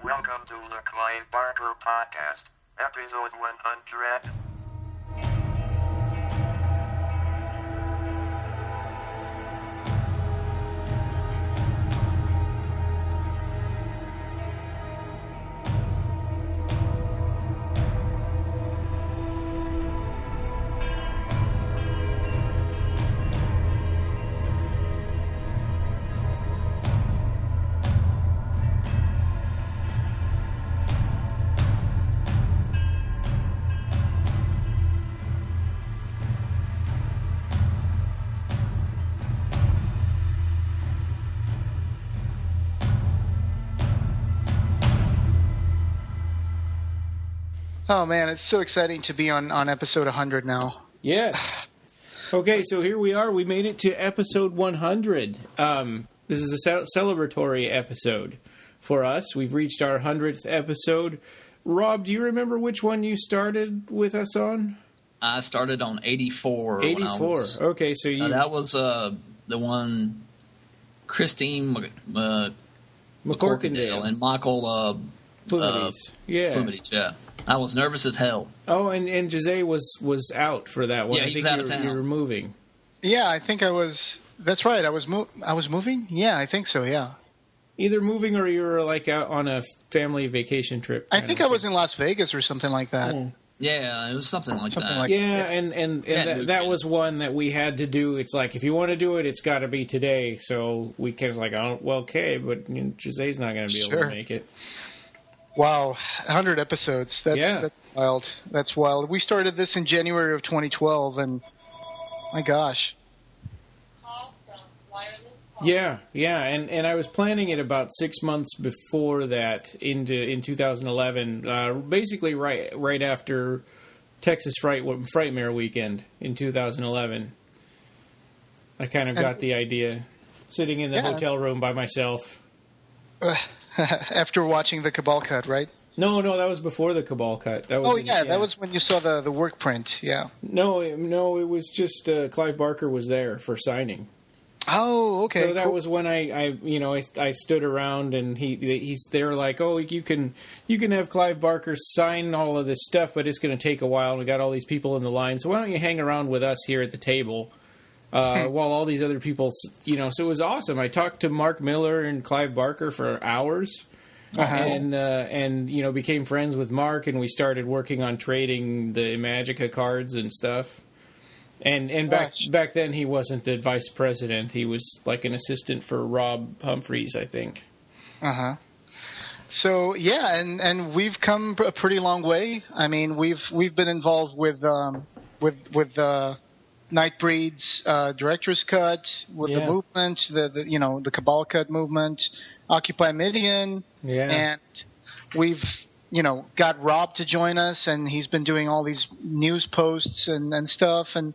Welcome to the Clive Barker Podcast, episode 100. Oh, man, it's so exciting to be on episode 100 now. Yes. Okay, so here we are. We made it to episode 100. This is a celebratory episode for us. We've reached our 100th episode. Rob, do you remember which one you started with us on? I started on 84. 84. Okay, so you... that was the one Christine McCorkindale and Michael Flumides. Flumides, yeah. I was nervous as hell. Oh, and Jose was out for that one. Yeah, he was out of town. You were moving. Yeah, I think I was... That's right, I was moving? Yeah, I think so, yeah. Either moving or you were like out on a family vacation trip. I think I was in Las Vegas or something like that. Oh. Yeah, it was something like that. And that was one that we had to do. It's like, if you want to do it, it's got to be today. So we was like, oh, well, okay, but Jose's not going to be able to make it. Wow, 100 episodes. That's wild. That's wild. We started this in January of 2012, and my gosh. Yeah, and I was planning it about 6 months before that in 2011, basically right after Texas Frightmare weekend in 2011. I kind of got the idea, sitting in the hotel room by myself. After watching the Cabal cut, right? No, that was before the Cabal cut. That was that was when you saw the work print, yeah. No, it was just Clive Barker was there for signing. Oh, okay. So that was when I stood around and he's there like, oh, you can have Clive Barker sign all of this stuff, but it's going to take a while, and we got all these people in the line. So why don't you hang around with us here at the table? While all these other people, so it was awesome. I talked to Mark Miller and Clive Barker for hours, and became friends with Mark, and we started working on trading the Magica cards and stuff. And back then he wasn't the vice president; he was like an assistant for Rob Humphreys, I think. So yeah, and we've come a pretty long way. I mean, we've been involved with Nightbreed's director's cut, with the movement, the Cabal cut movement, Occupy Midian, and we've got Rob to join us, and he's been doing all these news posts and stuff, and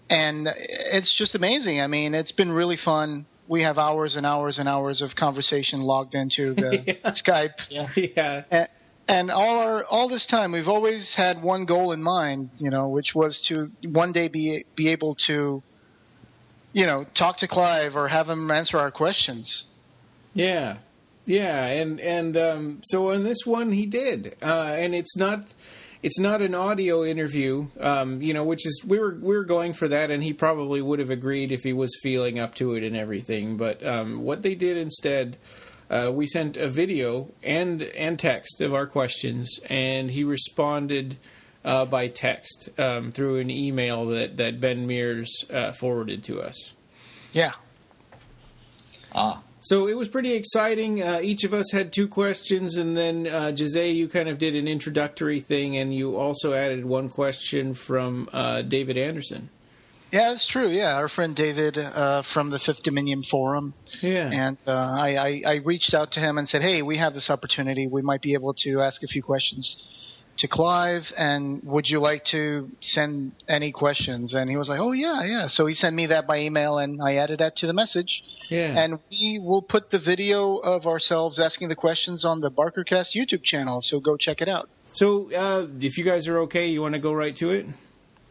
it's just amazing. I mean, it's been really fun. We have hours and hours and hours of conversation logged into the Skype. Yeah. And all this time, we've always had one goal in mind, which was to one day be able to, talk to Clive or have him answer our questions. Yeah, and so on this one he did, and it's not an audio interview, which is we were going for that, and he probably would have agreed if he was feeling up to it and everything. But what they did instead. We sent a video and text of our questions, and he responded by text through an email that Ben Mears forwarded to us. Yeah. So it was pretty exciting. Each of us had two questions, and then Jose, you kind of did an introductory thing, and you also added one question from David Anderson. Yeah, that's true. Yeah, our friend David from the Fifth Dominion Forum. Yeah. And I reached out to him and said, hey, we have this opportunity. We might be able to ask a few questions to Clive, and would you like to send any questions? And he was like, oh, yeah. So he sent me that by email, and I added that to the message. Yeah. And we will put the video of ourselves asking the questions on the BarkerCast YouTube channel, so go check it out. So if you guys are okay, you want to go right to it?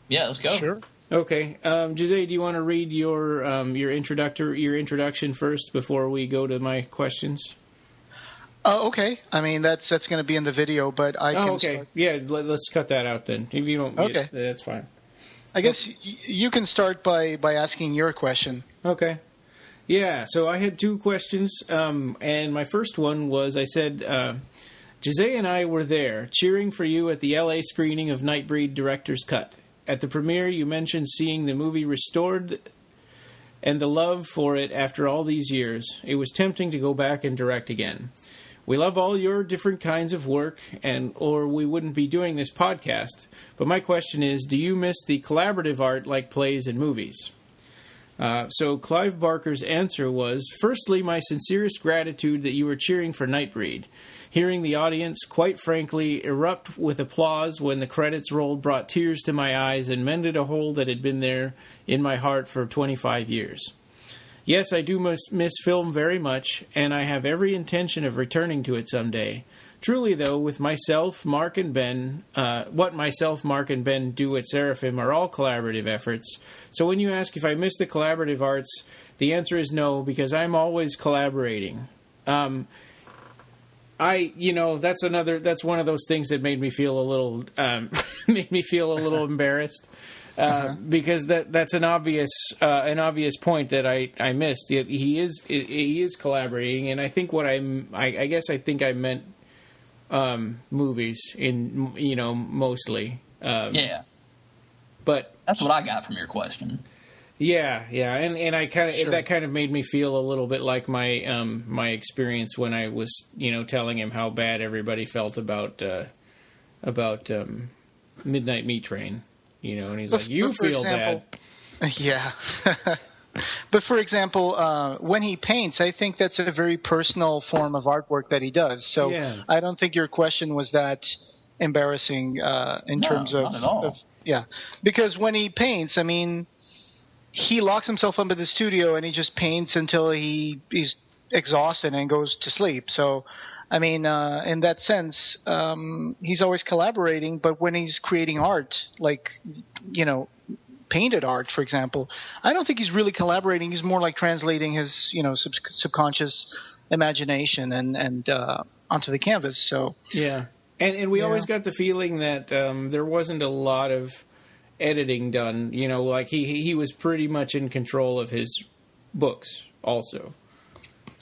Yeah, let's go. Sure. Okay. Jose, do you want to read your introduction first before we go to my questions? Oh, okay. I mean, that's going to be in the video, but I can. Okay. Start. Yeah, let's cut that out then. If you don't, okay, that's fine. I guess you can start by asking your question. Okay. Yeah. So I had 2 questions, and my first one was I said, Jose and I were there cheering for you at the LA screening of Nightbreed Director's Cut. At the premiere, you mentioned seeing the movie restored and the love for it after all these years. It was tempting to go back and direct again. We love all your different kinds of work, or we wouldn't be doing this podcast. But my question is, do you miss the collaborative art like plays and movies? So Clive Barker's answer was, firstly, my sincerest gratitude that you were cheering for Nightbreed. Hearing the audience, quite frankly, erupt with applause when the credits rolled brought tears to my eyes and mended a hole that had been there in my heart for 25 years. Yes, I do miss film very much, and I have every intention of returning to it someday. Truly, though, with myself, Mark, and Ben, what myself, Mark, and Ben do at Seraphim are all collaborative efforts. So when you ask if I miss the collaborative arts, the answer is no, because I'm always collaborating. That's one of those things that made me feel a little embarrassed. Because that's an obvious point that I missed. He is collaborating, and I think I think I meant movies in mostly. Yeah, but that's what I got from your question. Yeah, and I that kind of made me feel a little bit like my my experience when I was telling him how bad everybody felt about Midnight Meat Train. And he's like, you feel bad. Yeah. But for example, when he paints, I think that's a very personal form of artwork that he does. So yeah. I don't think your question was that embarrassing in terms of... not at all. Because when he paints, I mean, he locks himself up in the studio and he just paints until he's exhausted and goes to sleep. So... I mean, in that sense, he's always collaborating, but when he's creating art, like, painted art, for example, I don't think he's really collaborating. He's more like translating his, subconscious imagination and onto the canvas. So yeah, and we always got the feeling that there wasn't a lot of editing done. Like he was pretty much in control of his books, also.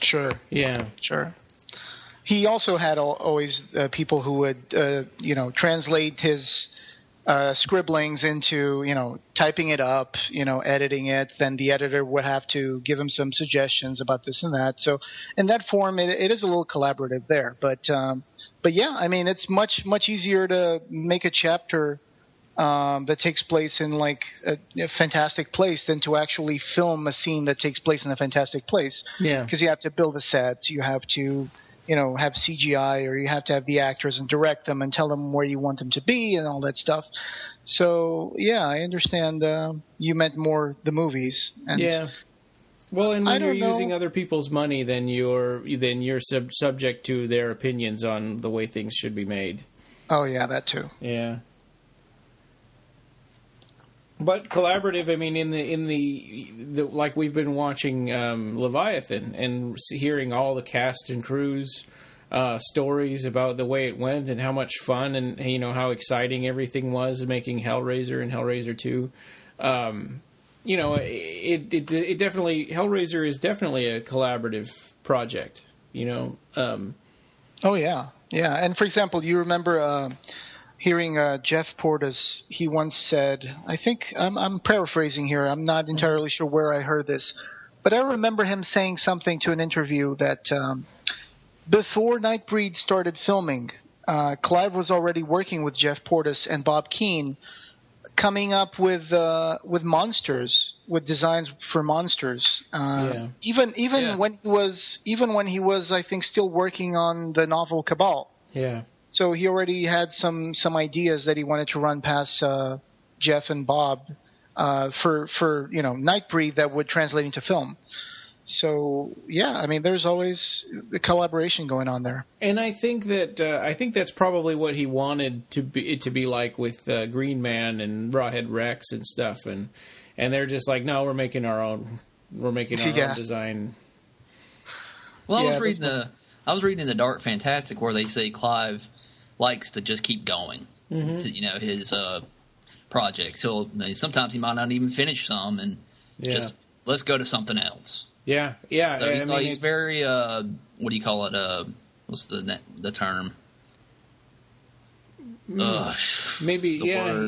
Sure. Yeah. Sure. He also had always people who would, translate his scribblings into, typing it up, editing it. Then the editor would have to give him some suggestions about this and that. So in that form, it is a little collaborative there. But yeah, I mean, it's much easier to make a chapter that takes place in like a fantastic place than to actually film a scene that takes place in a fantastic place. Yeah, because you have to build the sets, you have to. Have CGI, or you have to have the actors and direct them and tell them where you want them to be and all that stuff. So, yeah, I understand you meant more the movies. And yeah. Well, and when you're using other people's money, then you're subject to their opinions on the way things should be made. Oh, yeah, that too. Yeah. But collaborative, I mean, in the like we've been watching Leviathan and hearing all the cast and crew's stories about the way it went and how much fun and how exciting everything was making Hellraiser and Hellraiser 2. It definitely Hellraiser is definitely a collaborative project. Oh yeah, and for example, you remember. Hearing Jeff Portas, he once said, I think, I'm paraphrasing here, I'm not entirely sure where I heard this, but I remember him saying something to an interview that before Nightbreed started filming, Clive was already working with Jeff Portas and Bob Keane, coming up with monsters, with designs for monsters. Even when he was, I think, still working on the novel Cabal. Yeah. So he already had some ideas that he wanted to run past Jeff and Bob for Nightbreed that would translate into film. So yeah, I mean, there's always the collaboration going on there. And I think that's probably what he wanted to be like with Green Man and Rawhead Rex and stuff, and they're just like, no, we're making our own design. Well, I was reading I was reading the Dark Fantastic where they say Clive likes to just keep going. Mm-hmm. His projects. So sometimes he might not even finish some, and just let's go to something else. Yeah. So he's very what do you call it? What's the term? Maybe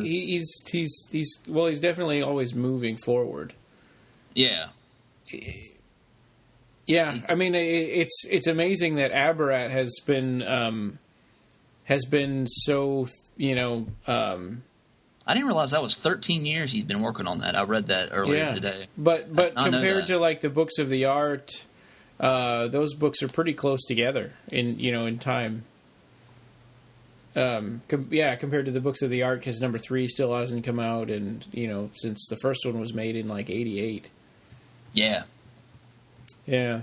he's definitely always moving forward. Yeah. Yeah, I mean it's amazing that Abarat has been so I didn't realize that was 13 years he's been working on that. I read that earlier today. But compared to like the books of the art, those books are pretty close together in time. Compared to the books of the art, because number 3 still hasn't come out, and since the first one was made in like 88. Yeah. Yeah.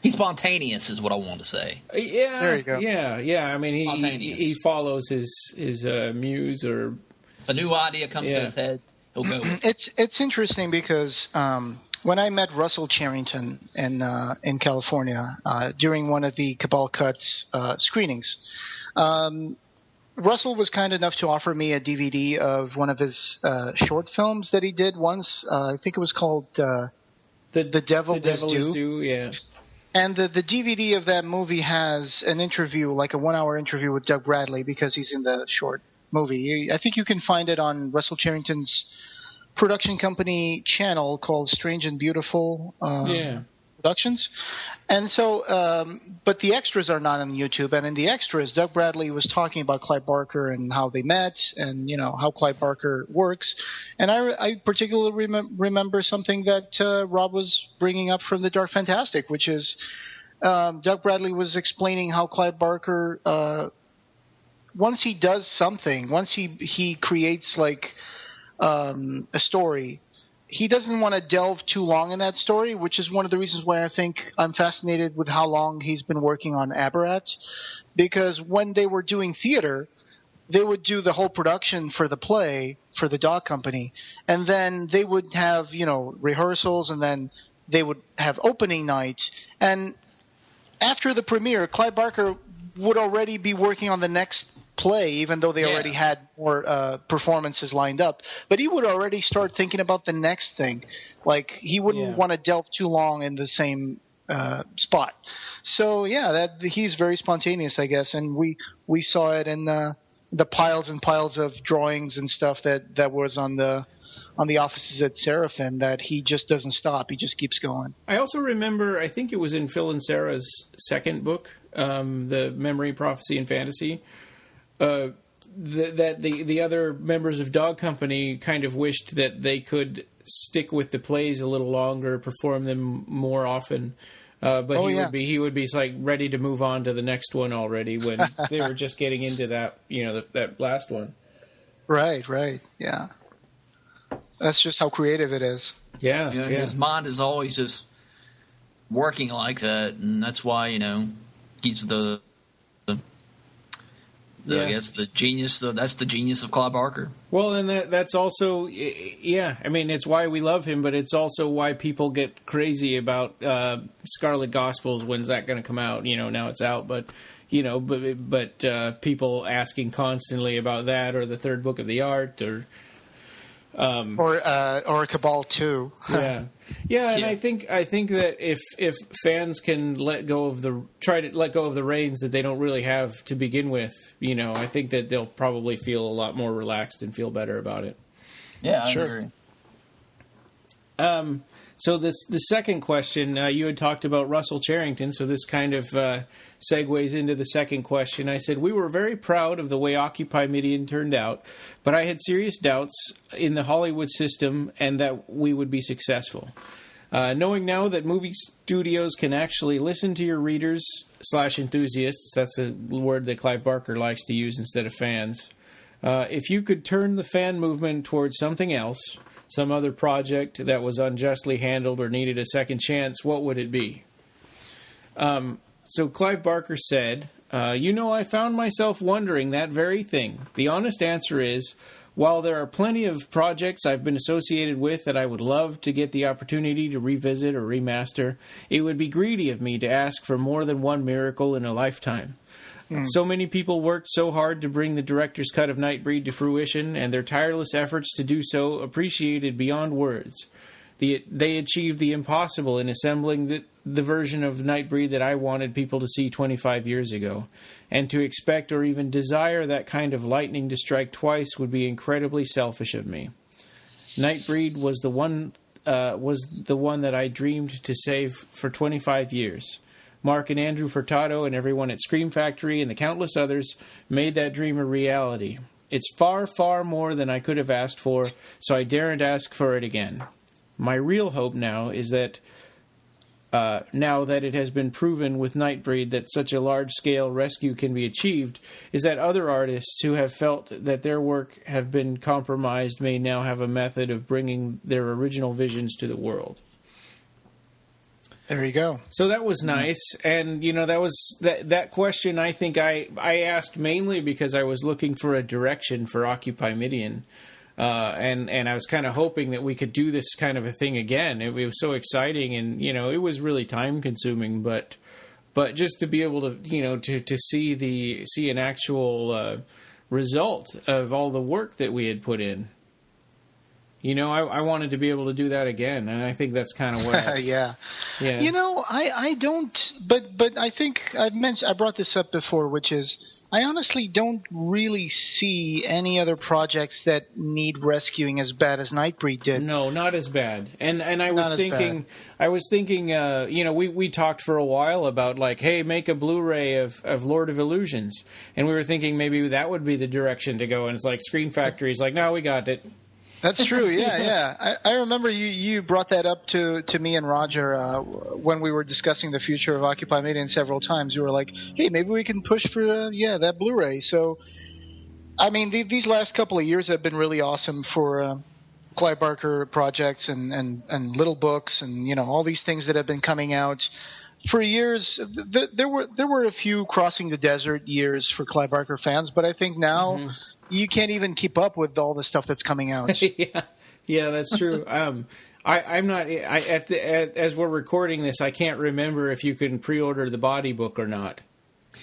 He's spontaneous, is what I want to say. Yeah. There you go. Yeah. I mean, he follows his muse, or if a new idea comes to his head, he'll go with it. It's interesting because when I met Russell Charrington in California during one of the Cabal Cuts screenings, Russell was kind enough to offer me a DVD of one of his short films that he did once. I think it was called The Devil Is Due. Yeah. And the DVD of that movie has an interview, like a 1-hour interview with Doug Bradley, because he's in the short movie. I think you can find it on Russell Charrington's production company channel called Strange and Beautiful Productions. And so, but the extras are not on YouTube. And in the extras, Doug Bradley was talking about Clive Barker and how they met, and how Clive Barker works. And I particularly remember something that Rob was bringing up from the Dark Fantastic, which is Doug Bradley was explaining how Clive Barker, once he does something, once he creates like a story, he doesn't want to delve too long in that story, which is one of the reasons why I think I'm fascinated with how long he's been working on Abarat. Because when they were doing theater, they would do the whole production for the play for the dog company, and then they would have rehearsals, and then they would have opening night. And after the premiere, Clive Barker would already be working on the next play, even though they already had more performances lined up. But he would already start thinking about the next thing. Like, he wouldn't want to delve too long in the same spot. So, he's very spontaneous, I guess. And we saw it in the piles and piles of drawings and stuff that was on the offices at Seraphim, that he just doesn't stop. He just keeps going. I also remember, I think it was in Phil and Sarah's second book, the Memory, Prophecy, and Fantasy, that the other members of Dog Company kind of wished that they could stick with the plays a little longer, perform them more often. He would be like ready to move on to the next one already when they were just getting into that, that last one. Right. Yeah. That's just how creative it is. Yeah. His mind is always just working like that, and that's why, he's I guess the genius. That's the genius of Clive Barker. Well, and that's also, I mean, it's why we love him, but it's also why people get crazy about Scarlet Gospels. When's that going to come out? Now it's out, but people asking constantly about that, or the third book of the art, or Cabal 2. And I think that if fans can try to let go of the reins that they don't really have to begin with, I think that they'll probably feel a lot more relaxed and feel better about it. Yeah, I agree. So the second question, you had talked about Russell Charrington, so this kind of segues into the second question. I said, we were very proud of the way Occupy Midian turned out, but I had serious doubts in the Hollywood system and that we would be successful. Knowing now that movie studios can actually listen to your readers / enthusiasts, that's a word that Clive Barker likes to use instead of fans, if you could turn the fan movement towards something else, some other project that was unjustly handled or needed a second chance, what would it be? So Clive Barker said, I found myself wondering that very thing. The honest answer is, While there are plenty of projects I've been associated with that I would love to get the opportunity to revisit or remaster, it would be greedy of me to ask for more than one miracle in a lifetime. So many people worked so hard to bring the director's cut of Nightbreed to fruition, and their tireless efforts to do so appreciated beyond words. They achieved the impossible in assembling the version of Nightbreed that I wanted people to see 25 years ago. And to expect or even desire that kind of lightning to strike twice would be incredibly selfish of me. Nightbreed was the one that I dreamed to save for 25 years. Mark and Andrew Furtado and everyone at Scream Factory and the countless others made that dream a reality. It's far, far more than I could have asked for, so I daren't ask for it again. My real hope now is that, now that it has been proven with Nightbreed that such a large-scale rescue can be achieved, is that other artists who have felt that their work have been compromised may now have a method of bringing their original visions to the world. There you go. So that was nice, and that was that question. I think I asked mainly because I was looking for a direction for Occupy Midian, and I was kind of hoping that we could do this kind of a thing again. It was so exciting, and it was really time consuming, but just to be able to to see an actual result of all the work that we had put in. I wanted to be able to do that again, and I think that's kind of what. Yeah. I don't, but I think I brought this up before, which is I honestly don't really see any other projects that need rescuing as bad as Nightbreed did. No, not as bad. And I was thinking, we talked for a while about like, hey, make a Blu-ray of Lord of Illusions, and we were thinking maybe that would be the direction to go. And it's like Screen Factory's like, no, we got it. That's true. Yeah. I remember you brought that up to me and Roger when we were discussing the future of Occupy Midian several times. You were like, "Hey, maybe we can push for that Blu-ray." So, I mean, these last couple of years have been really awesome for Clive Barker projects and little books and all these things that have been coming out. For years, there were a few crossing the desert years for Clive Barker fans, but I think now. Mm-hmm. You can't even keep up with all the stuff that's coming out. Yeah, that's true. I'm not. As we're recording this, I can't remember if you can pre-order the body book or not.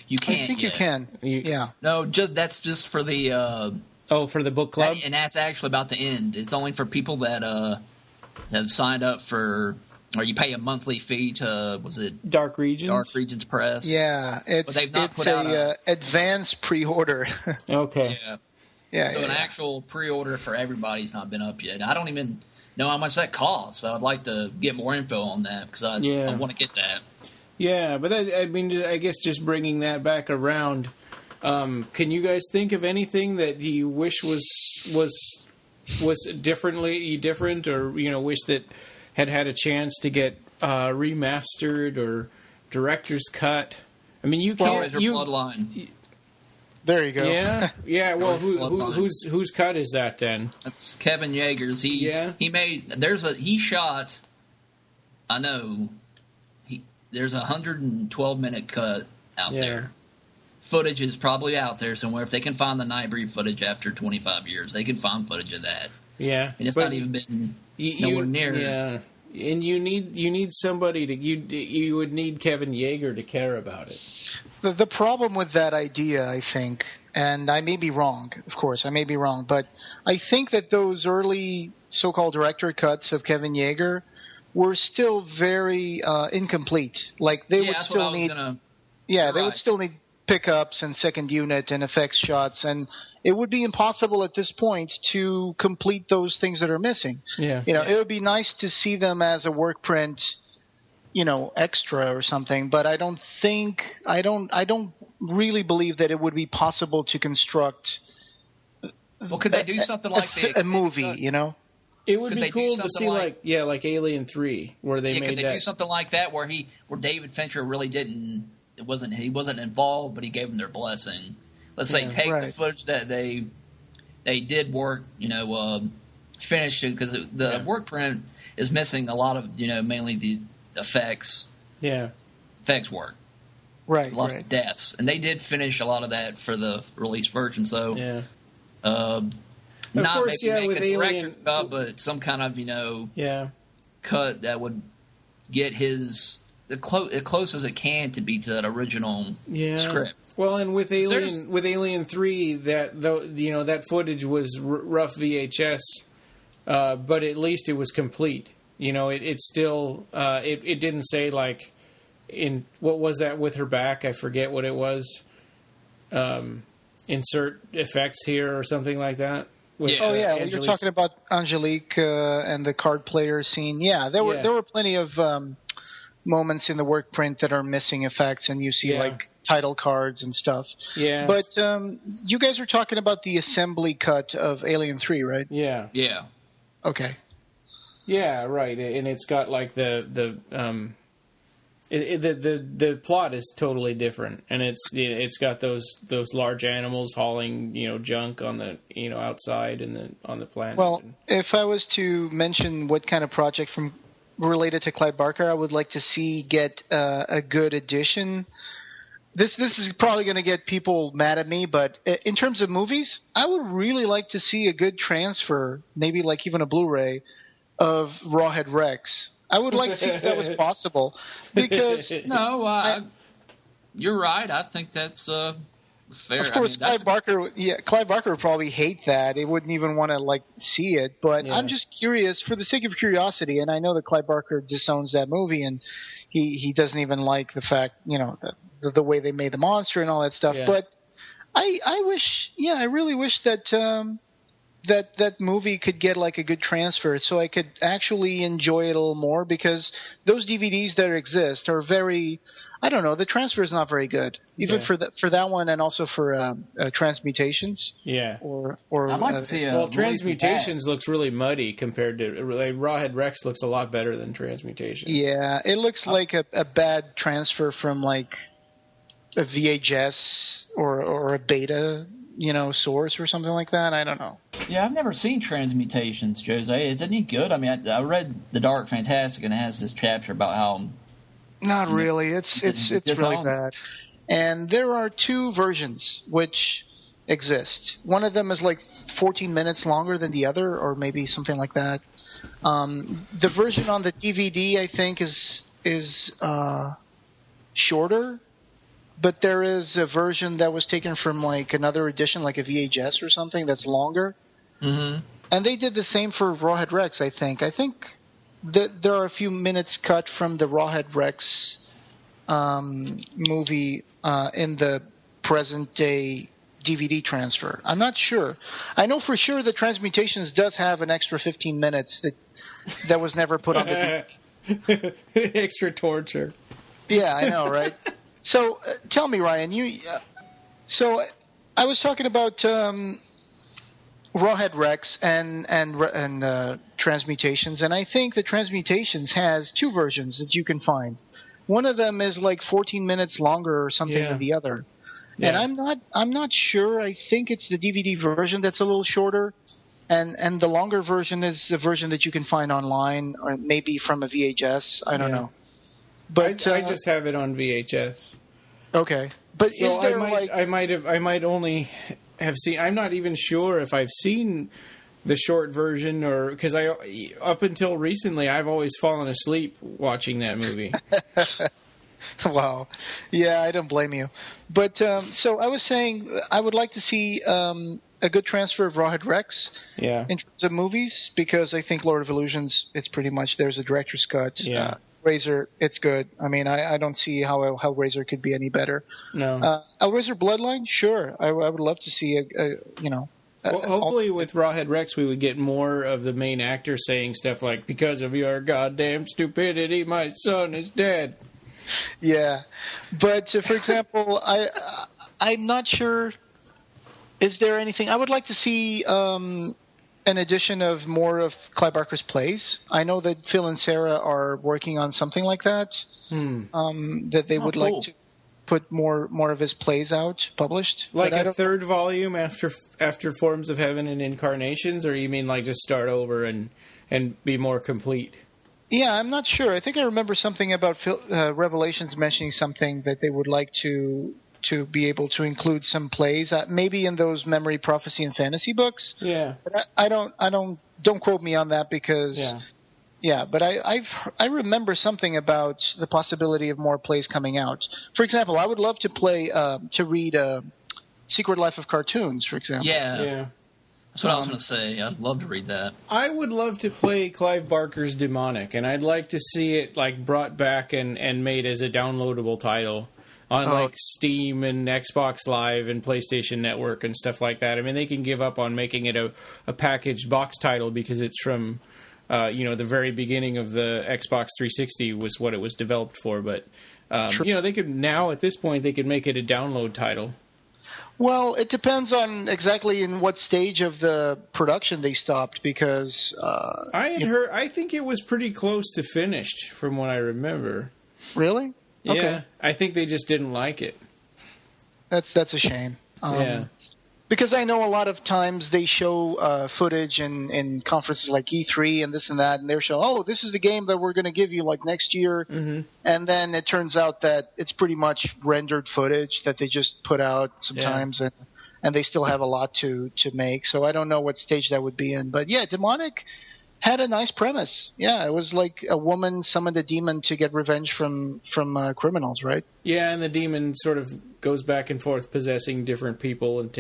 You can't. I think you can. Yeah. No, that's just for the. For the book club, and that's actually about to end. It's only for people that have signed up for. Or you pay a monthly fee to, was it Dark Regions? Dark Regions Press. Yeah, but they've not put out a advanced pre-order. Okay. Yeah. So an actual pre-order for everybody's not been up yet. I don't even know how much that costs. So I'd like to get more info on that because I want to get that. Yeah, but I guess just bringing that back around. Can you guys think of anything that you wish was different, or wish that had a chance to get remastered or director's cut? I mean, you can't. Bloodline. There you go. Yeah. Well, whose cut is that then? That's Kevin Yeager's. He shot. I know. There's a 112-minute cut out there. Footage is probably out there somewhere. If they can find the Nightbreed footage after 25 years, they can find footage of that. Yeah, and it's not even been nowhere near. Yeah, and you need somebody to you would need Kevin Yeager to care about it. The problem with that idea, I think, and I may be wrong, of course, but I think that those early so-called director cuts of Kevin Yeager were still very incomplete. Like they would still need, they would still need pickups and second unit and effects shots, and it would be impossible at this point to complete those things that are missing. Yeah, it would be nice to see them as a work print. Extra or something, but I don't really believe that it would be possible to construct. Well, could they do something like a movie? It would be cool to see like Alien 3, where they made that. Could they do something like that where David Fincher really didn't? He wasn't involved, but he gave them their blessing. Let's say the footage that they did work, finished it because the work print is missing a lot of mainly the effects work, right? A lot of deaths, and they did finish a lot of that for the release version. So, not course, maybe yeah, make with a director's cut, but some kind of cut that would get his as close as it can to be to that original script. Well, and with Alien 3, that footage was rough VHS, but at least it was complete. It still it didn't say like in what was that with her back? I forget what it was. Insert effects here or something like that. You're talking about Angelique and the card player scene. Yeah, there were plenty of moments in the work print that are missing effects, and you see like title cards and stuff. Yeah. But you guys are talking about the assembly cut of Alien 3, right? Yeah. Yeah. Okay. Yeah, right. And it's got like the plot is totally different, and it's got those large animals hauling junk on the outside and on the planet. Well, if I was to mention what kind of project related to Clive Barker I would like to see get a good addition, this is probably going to get people mad at me, but in terms of movies, I would really like to see a good transfer, maybe like even a Blu-ray of Rawhead Rex. I would like to see if that was possible, because you're right. I think that's fair. Of course, Clive Barker would probably hate that. He wouldn't even want to see it. But I'm just curious, for the sake of curiosity. And I know that Clive Barker disowns that movie, and he doesn't even like the fact, the way they made the monster and all that stuff. Yeah. But I really wish that. That movie could get a good transfer, so I could actually enjoy it a little more, because those DVDs that exist are very, I don't know, the transfer is not very good, even for that one, and also for Transmutations. Yeah. Or I'd like to see Transmutations looks really muddy compared to Rawhead Rex looks a lot better than Transmutations. Yeah, it looks like a bad transfer from a VHS or a beta. Source or something like that. I don't know. Yeah, I've never seen Transmutations, Jose. Is it any good? I mean, I read The Dark Fantastic, and it has this chapter about how... Not really. It's really bad. And there are two versions which exist. One of them is 14 minutes longer than the other, or maybe something like that. The version on the DVD, I think, is shorter. But there is a version that was taken from another edition, like a VHS or something, that's longer. Mm-hmm. And they did the same for Rawhead Rex, I think. I think that there are a few minutes cut from the Rawhead Rex movie in the present-day DVD transfer. I'm not sure. I know for sure that Transmutations does have an extra 15 minutes that was never put on the DVD. Extra torture. Yeah, I know, right? So tell me, Ryan, so I was talking about Rawhead Rex and Transmutations, and I think the Transmutations has two versions that you can find. One of them is 14 minutes longer or something than the other. Yeah. And I'm not sure. I think it's the DVD version that's a little shorter, and the longer version is the version that you can find online, or maybe from a VHS. I don't know. But I just have it on VHS. Okay, but so is there I might only have seen. I'm not even sure if I've seen the short version, or because up until recently I've always fallen asleep watching that movie. Wow, yeah, I don't blame you. But so I was saying I would like to see a good transfer of Rawhead Rex. Yeah. In terms of movies, because I think Lord of Illusions, it's pretty much there's a director's cut. Yeah. Razor, it's good. I mean, I don't see how Hellraiser could be any better. No. Hellraiser Bloodline, sure. I would love to see well, hopefully with Rawhead Rex we would get more of the main actor saying stuff like, "Because of your goddamn stupidity, my son is dead." Yeah, but for example, I'm not sure. Is there anything I would like to see? An edition of more of Clive Barker's plays. I know that Phil and Sarah are working on something like that. That they would like to put more of his plays out, published. Like a third volume after Forms of Heaven and Incarnations, or you mean just start over and be more complete? Yeah, I'm not sure. I think I remember something about Revelations mentioning something that they would like to to be able to include some plays, maybe in those memory, prophecy, and fantasy books. Yeah. But don't quote me on that because. Yeah. Yeah, but I remember something about the possibility of more plays coming out. For example, I would love to read Secret Life of Cartoons, for example. Yeah. That's what I was going to say. I'd love to read that. I would love to play Clive Barker's Demonic, and I'd like to see it brought back and made as a downloadable title on Steam and Xbox Live and PlayStation Network and stuff like that. I mean, they can give up on making it a packaged box title because it's from the very beginning of the Xbox 360 was what it was developed for. But they could now at this point they could make it a download title. Well, it depends on exactly in what stage of the production they stopped, because I think it was pretty close to finished from what I remember. Really? Yeah, okay. I think they just didn't like it. That's a shame. Yeah. Because I know a lot of times they show footage in conferences like E3 and this and that, and they're showing, oh, this is the game that we're going to give you like next year. Mm-hmm. And then it turns out that it's pretty much rendered footage that they just put out sometimes, and they still have a lot to make. So I don't know what stage that would be in. But yeah, Demonic had a nice premise. Yeah, it was like a woman summoned a demon to get revenge from criminals, right? Yeah, and the demon sort of goes back and forth possessing different people and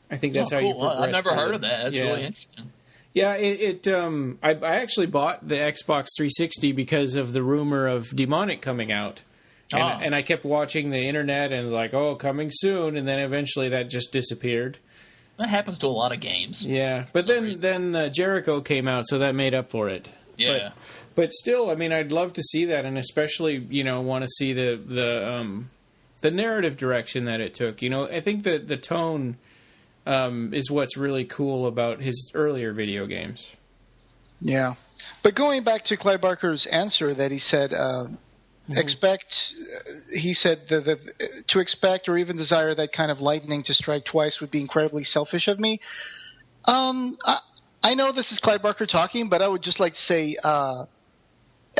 I think that's how you progress. I've never heard of that. That's really interesting. Yeah, I actually bought the Xbox 360 because of the rumor of Demonic coming out. And I kept watching the internet and like, oh, coming soon, and then eventually that just disappeared. That happens to a lot of games. Yeah, but then Jericho came out, so that made up for it. Yeah. But still, I mean, I'd love to see that, and especially, want to see the narrative direction that it took. I think that the tone is what's really cool about his earlier video games. Yeah. But going back to Clive Barker's answer that he said, he said that to expect or even desire that kind of lightning to strike twice would be incredibly selfish of me. I know this is Clive Barker talking, but I would just like to say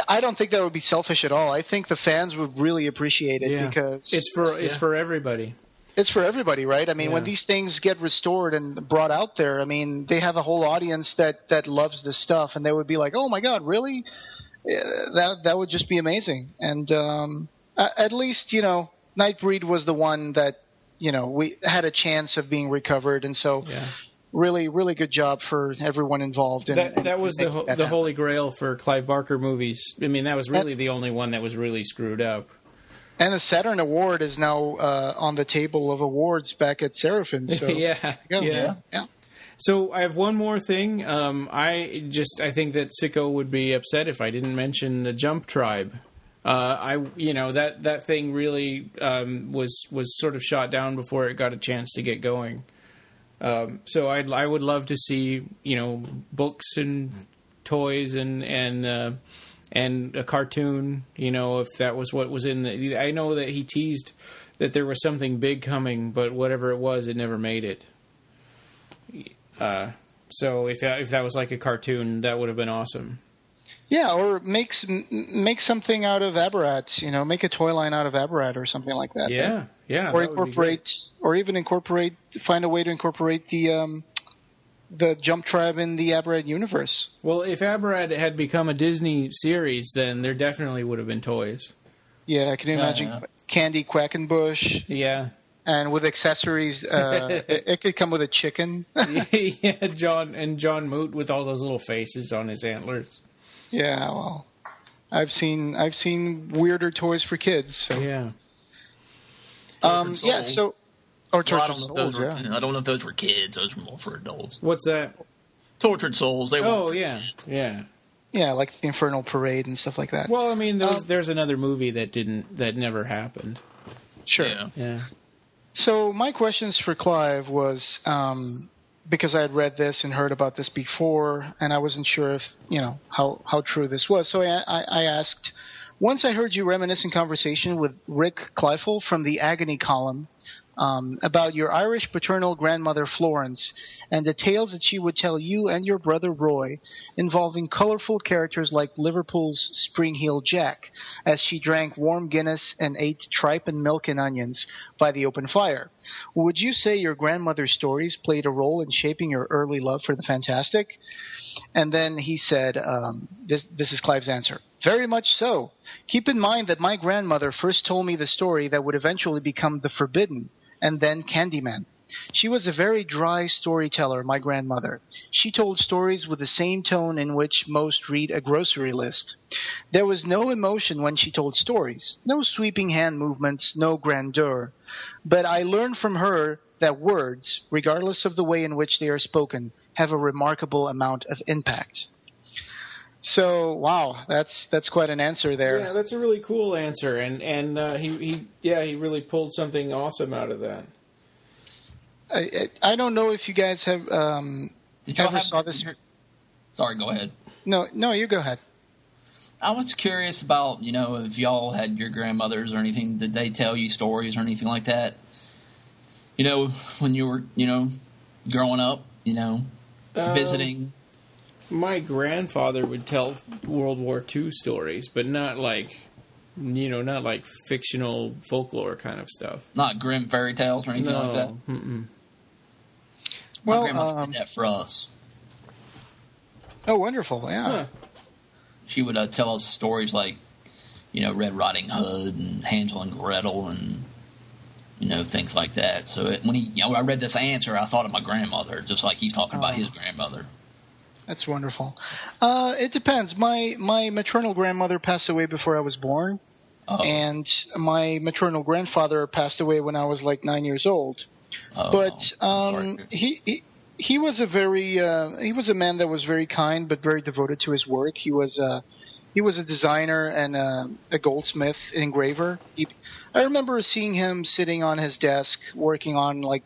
I don't think that would be selfish at all. I think the fans would really appreciate it because it's for everybody. It's for everybody, right? I mean, when these things get restored and brought out there, I mean, they have a whole audience that loves this stuff, and they would be like, "Oh my God, really?" That would just be amazing. And at least, Nightbreed was the one that we had a chance of being recovered, and so. Yeah. Really, really good job for everyone involved. That was the holy grail for Clive Barker movies. I mean, that was really the only one that was really screwed up. And the Saturn Award is now on the table of awards back at Seraphim. So. Yeah. So I have one more thing. I think that Sicko would be upset if I didn't mention the Jump Tribe. That thing really was sort of shot down before it got a chance to get going. So I would love to see books and toys and a cartoon. If that was what was in the. I know that he teased that there was something big coming, but whatever it was, it never made it. So if that was like a cartoon, that would have been awesome. Yeah, or make something out of Aberrat. Make a toy line out of Aberrat or something like that. Yeah. Or find a way to incorporate the Jump Tribe in the Aberrat universe. Well, if Aberrat had become a Disney series, then there definitely would have been toys. Yeah, can you imagine Candy Quackenbush? Yeah. And with accessories, it could come with a chicken. Yeah, John Moot with all those little faces on his antlers. Yeah, well, I've seen weirder toys for kids. So. Yeah. Tortured Souls. I don't know if those were kids. Those were more for adults. What's that? Tortured Souls. They were kids. Yeah, like the Infernal Parade and stuff like that. Well, I mean, there's another movie that never happened. Sure. Yeah. So my questions for Clive was because I had read this and heard about this before, and I wasn't sure if how true this was. So I asked. Once I heard you reminisce in conversation with Rick Kleifel from the Agony column, about your Irish paternal grandmother Florence and the tales that she would tell you and your brother Roy involving colorful characters like Liverpool's Spring-Heeled Jack as she drank warm Guinness and ate tripe and milk and onions by the open fire. Would you say your grandmother's stories played a role in shaping your early love for the fantastic? And then he said, this is Clive's answer. Very much so. Keep in mind that my grandmother first told me the story that would eventually become The Forbidden, and then Candyman. She was a very dry storyteller, my grandmother. She told stories with the same tone in which most read a grocery list. There was no emotion when she told stories, no sweeping hand movements, no grandeur. But I learned from her that words, regardless of the way in which they are spoken, have a remarkable amount of impact. So, wow, that's quite an answer there. Yeah, that's a really cool answer, and he really pulled something awesome out of that. I don't know if you guys have saw this. Sorry, go ahead. No, you go ahead. I was curious about, if y'all had your grandmothers or anything. Did they tell you stories or anything like that? When you were, growing up, visiting. My grandfather would tell World War II stories, but not like fictional folklore kind of stuff. Not grim fairy tales or anything like that? Mm-mm. My grandmother did that for us. Oh, wonderful, yeah. Huh. She would tell us stories like, Red Riding Hood and Hansel and Gretel and, things like that. So when I read this answer, I thought of my grandmother, just like he's talking about his grandmother. That's wonderful. It depends. My maternal grandmother passed away before I was born, and my maternal grandfather passed away when I was like 9 years old. But he was a man that was very kind but very devoted to his work. He was a designer and a goldsmith, engraver. I remember seeing him sitting on his desk working on like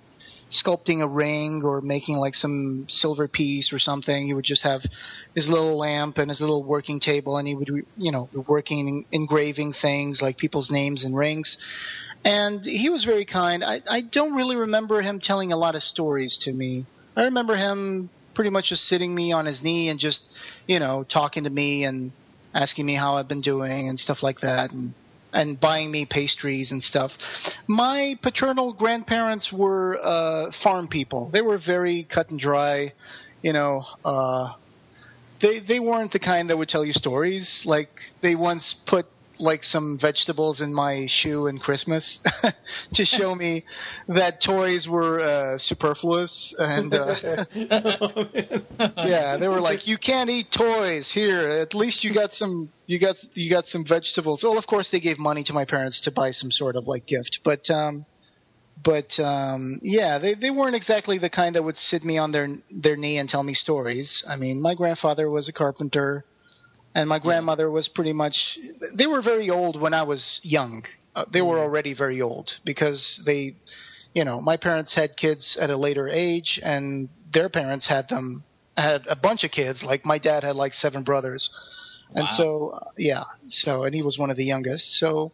sculpting a ring or making like some silver piece or something. He would just have his little lamp and his little working table, and he would, be working, engraving things like people's names and rings. And he was very kind. I don't really remember him telling a lot of stories to me. I remember him pretty much just sitting me on his knee and just, talking to me and asking me how I've been doing and stuff like that, and buying me pastries and stuff. My paternal grandparents were farm people. They were very cut and dry. They weren't the kind that would tell you stories. Like, they once put like some vegetables in my shoe in Christmas to show me that toys were superfluous, and yeah, they were like, "You can't eat toys here. At least you got some vegetables." Well, of course, they gave money to my parents to buy some sort of like gift, but yeah, they weren't exactly the kind that would sit me on their knee and tell me stories. I mean, my grandfather was a carpenter. And my grandmother was pretty much – they were very old when I was young. They were already very old because they – my parents had kids at a later age, and their parents had a bunch of kids. Like my dad had like 7 brothers. Wow. And so and he was one of the youngest. So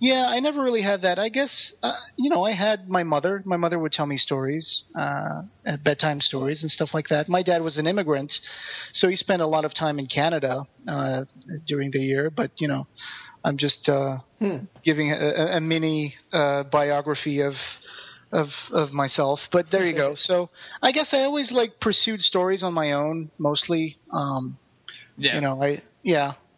yeah, I never really had that. I guess, I had my mother. My mother would tell me stories, bedtime stories and stuff like that. My dad was an immigrant, so he spent a lot of time in Canada during the year. But, I'm just giving a mini biography of myself. But there you go. So I guess I always, pursued stories on my own, mostly.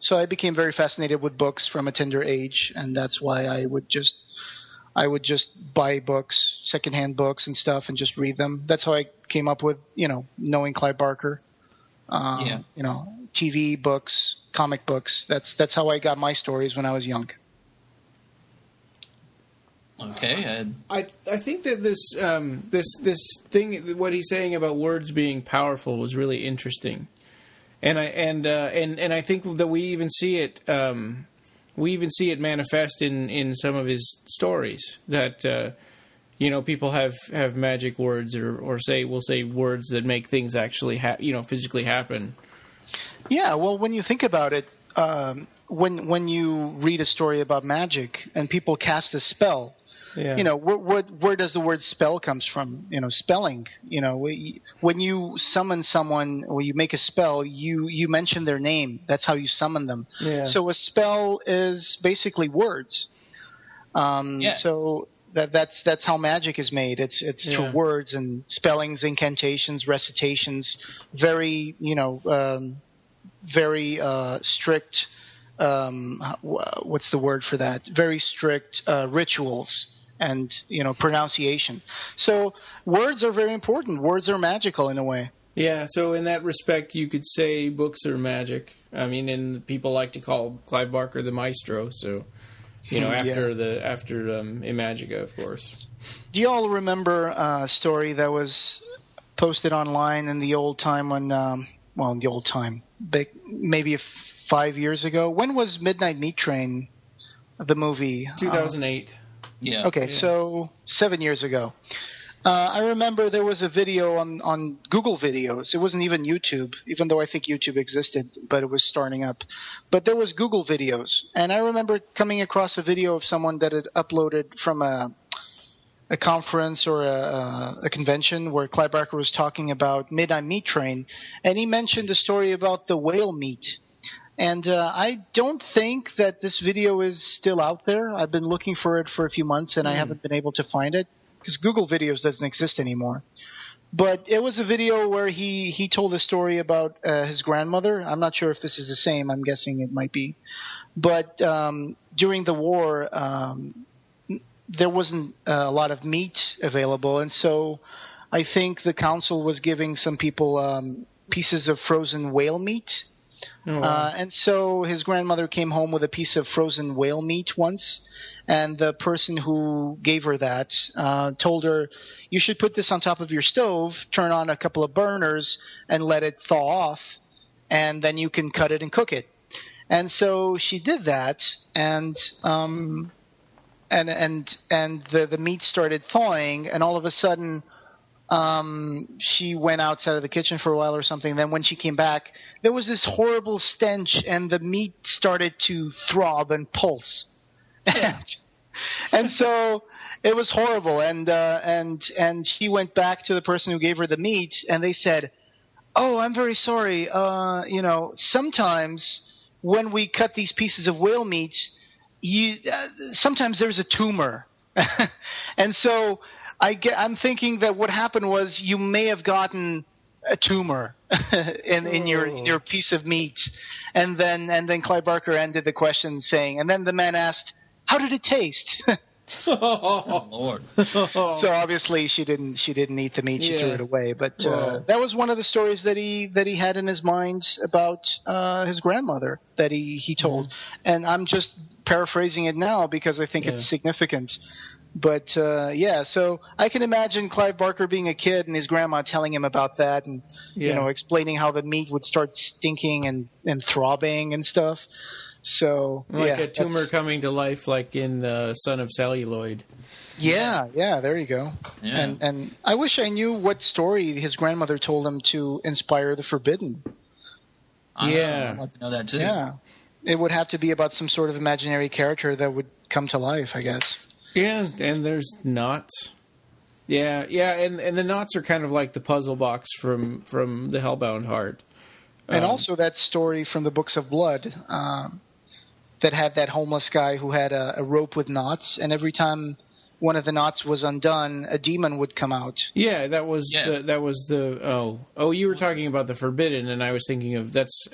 So I became very fascinated with books from a tender age, and that's why I would just buy books, secondhand books and stuff, and just read them. That's how I came up with, knowing Clive Barker. TV books, comic books. That's how I got my stories when I was young. Okay. I think that this thing, what he's saying about words being powerful, was really interesting. And I think that we even see it manifest in some of his stories that people have magic words or will say words that make things actually physically happen. Yeah, well, when you think about it, when you read a story about magic and people cast a spell, Yeah. You know, where does the word spell comes from? You know, spelling. You know, when you summon someone or you make a spell, you mention their name. That's how you summon them. Yeah. So a spell is basically words. So that's how magic is made. It's through words and spellings, incantations, recitations. Very, you know, very strict. What's the word for that? Very strict rituals and, you know, pronunciation. So words are very important. Words are magical in a way. Yeah. So in that respect, you could say books are magic. I mean, and people like to call Clive Barker the maestro. So, you know, after Imagica, of course. Do you all remember a story that was posted online in the old time when, in the old time, maybe 5 years ago? When was Midnight Meat Train, the movie? 2008. Yeah. Okay, so 7 years ago. I remember there was a video on Google Videos. It wasn't even YouTube, even though I think YouTube existed, but it was starting up. But there was Google Videos. And I remember coming across a video of someone that had uploaded from a conference or a convention where Clive Barker was talking about Midnight Meat Train. And he mentioned the story about the whale meat. And I don't think that this video is still out there. I've been looking for it for a few months, and I haven't been able to find it because Google Videos doesn't exist anymore. But it was a video where he told a story about his grandmother. I'm not sure if this is the same. I'm guessing it might be. But during the war, there wasn't a lot of meat available, and so I think the council was giving some people pieces of frozen whale meat. Oh, wow. And so his grandmother came home with a piece of frozen whale meat once, and the person who gave her that told her, you should put this on top of your stove, turn on a couple of burners, and let it thaw off, and then you can cut it and cook it. And so she did that, and the meat started thawing, and all of a sudden she went outside of the kitchen for a while or something. Then when she came back, there was this horrible stench, and the meat started to throb and pulse. And so it was horrible. And she went back to the person who gave her the meat, and they said, "Oh, I'm very sorry. Sometimes when we cut these pieces of whale meat, sometimes there's a tumor." And so I'm thinking that what happened was you may have gotten a tumor in your piece of meat, and then Clive Barker ended the question saying, and then the man asked, "How did it taste?" Oh Lord! So obviously she didn't eat the meat; she threw it away. But that was one of the stories that he had in his mind about his grandmother that he told, and I'm just paraphrasing it now because I think it's significant. But, so I can imagine Clive Barker being a kid and his grandma telling him about that and, explaining how the meat would start stinking and throbbing and stuff. So, like a tumor coming to life like in the Son of Celluloid. Yeah, there you go. Yeah. And I wish I knew what story his grandmother told him to inspire the Forbidden. I'd like to know that too. Yeah. It would have to be about some sort of imaginary character that would come to life, I guess. Yeah, and there's knots. Yeah, and the knots are kind of like the puzzle box from the Hellbound Heart. And also that story from the Books of Blood that had that homeless guy who had a rope with knots, and every time one of the knots was undone, a demon would come out. Yeah, that was the you were talking about the Forbidden, and I was thinking of is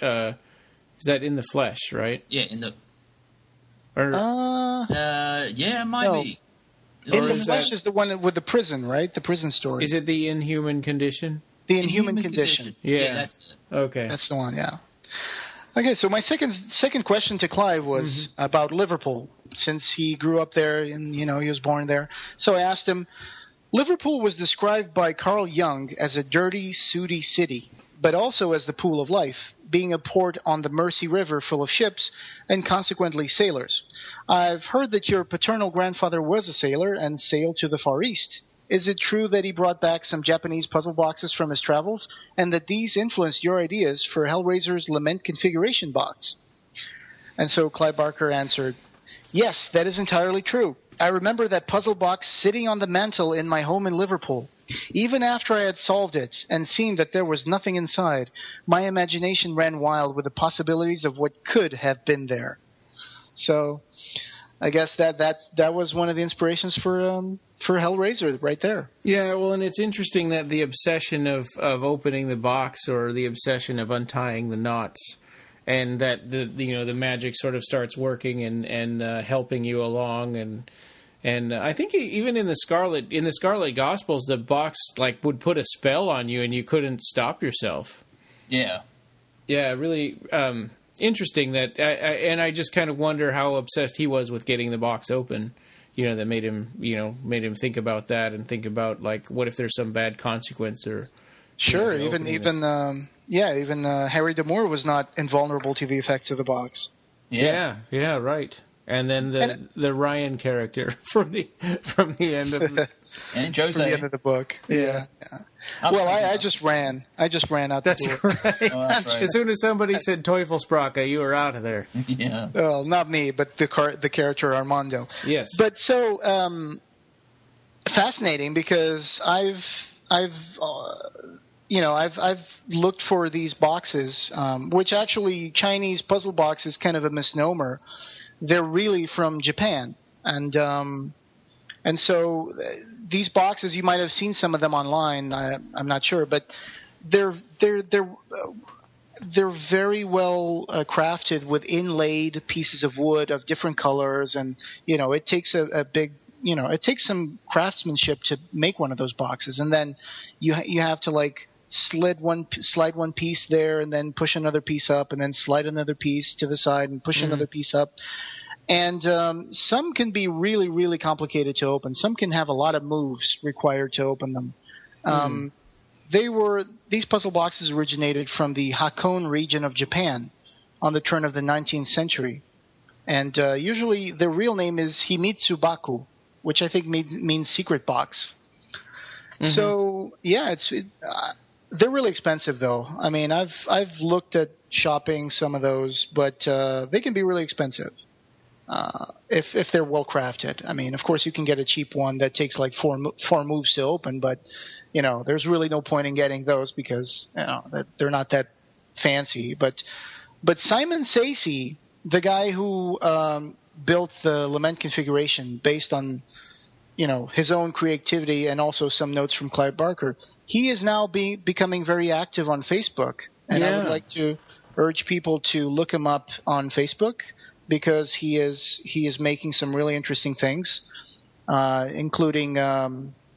that in the flesh, right? Yeah, in the. It might be. In the Flesh is the one with the prison, right? The prison story. Is it the Inhuman Condition? The Inhuman Condition. Yeah, that's okay. That's the one. Yeah. Okay, so my second question to Clive was about Liverpool, since he grew up there and he was born there. So I asked him, Liverpool was described by Carl Jung as a dirty, sooty city, but also as the pool of life, being a port on the Mersey River full of ships and consequently sailors. I've heard that your paternal grandfather was a sailor and sailed to the Far East. Is it true that he brought back some Japanese puzzle boxes from his travels and that these influenced your ideas for Hellraiser's Lament configuration box? And so Clive Barker answered, yes, that is entirely true. I remember that puzzle box sitting on the mantel in my home in Liverpool. Even after I had solved it and seen that there was nothing inside, my imagination ran wild with the possibilities of what could have been there. So, I guess that was one of the inspirations for Hellraiser right there. Yeah, well, and it's interesting that the obsession of opening the box, or the obsession of untying the knots, and that the magic sort of starts working and helping you along, and I think even in the Scarlet Gospels, the box like would put a spell on you and you couldn't stop yourself. Yeah, really interesting that, and I just kind of wonder how obsessed he was with getting the box open. That made him think about that, and think about like, what if there's some bad consequence or. Sure, even Harry D'Amour was not invulnerable to the effects of the box. Yeah, right. And then the Ryan character from the end of and Jose. From the end of the book. Yeah. Well, I just ran out the door. Right. Oh, that's right. As soon as somebody said Teufelsprache, you were out of there. Yeah. Well, not me, but the character Armando. Yes. But so fascinating, because I've looked for these boxes, which actually Chinese puzzle box is kind of a misnomer. They're really from Japan, and so these boxes, you might have seen some of them online. I'm not sure, but they're very well crafted with inlaid pieces of wood of different colors, and it takes it takes some craftsmanship to make one of those boxes, and then you have to like slide one piece there, and then push another piece up, and then slide another piece to the side, and push another piece up. And some can be really, really complicated to open. Some can have a lot of moves required to open them. These puzzle boxes originated from the Hakone region of Japan on the turn of the 19th century. And usually their real name is Himitsu Baku, which I think means secret box. Mm-hmm. So, yeah, they're really expensive, though. I mean, I've looked at shopping some of those, but they can be really expensive if they're well crafted. I mean, of course, you can get a cheap one that takes like four moves to open, but there's really no point in getting those because they're not that fancy. But Simon Sacy, the guy who built the Lament configuration based on his own creativity and also some notes from Clive Barker, he is now becoming very active on Facebook, and I would like to urge people to look him up on Facebook, because he is making some really interesting things, including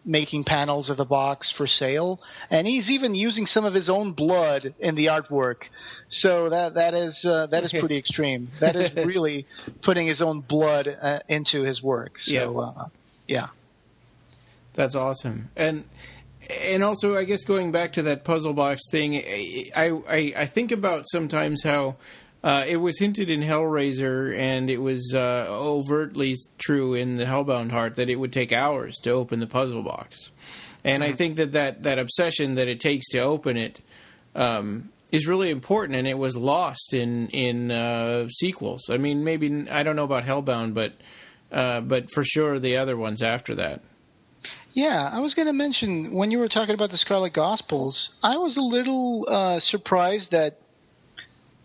making panels of the box for sale, and he's even using some of his own blood in the artwork. So that is pretty extreme. That is really putting his own blood into his work. So yeah, that's awesome. And also, I guess going back to that puzzle box thing, I think about sometimes how it was hinted in Hellraiser, and it was overtly true in the Hellbound Heart, that it would take hours to open the puzzle box. And I think that obsession that it takes to open it is really important, and it was lost in sequels. I mean, maybe, I don't know about Hellbound, but for sure the other ones after that. Yeah, I was going to mention, when you were talking about the Scarlet Gospels, I was a little surprised that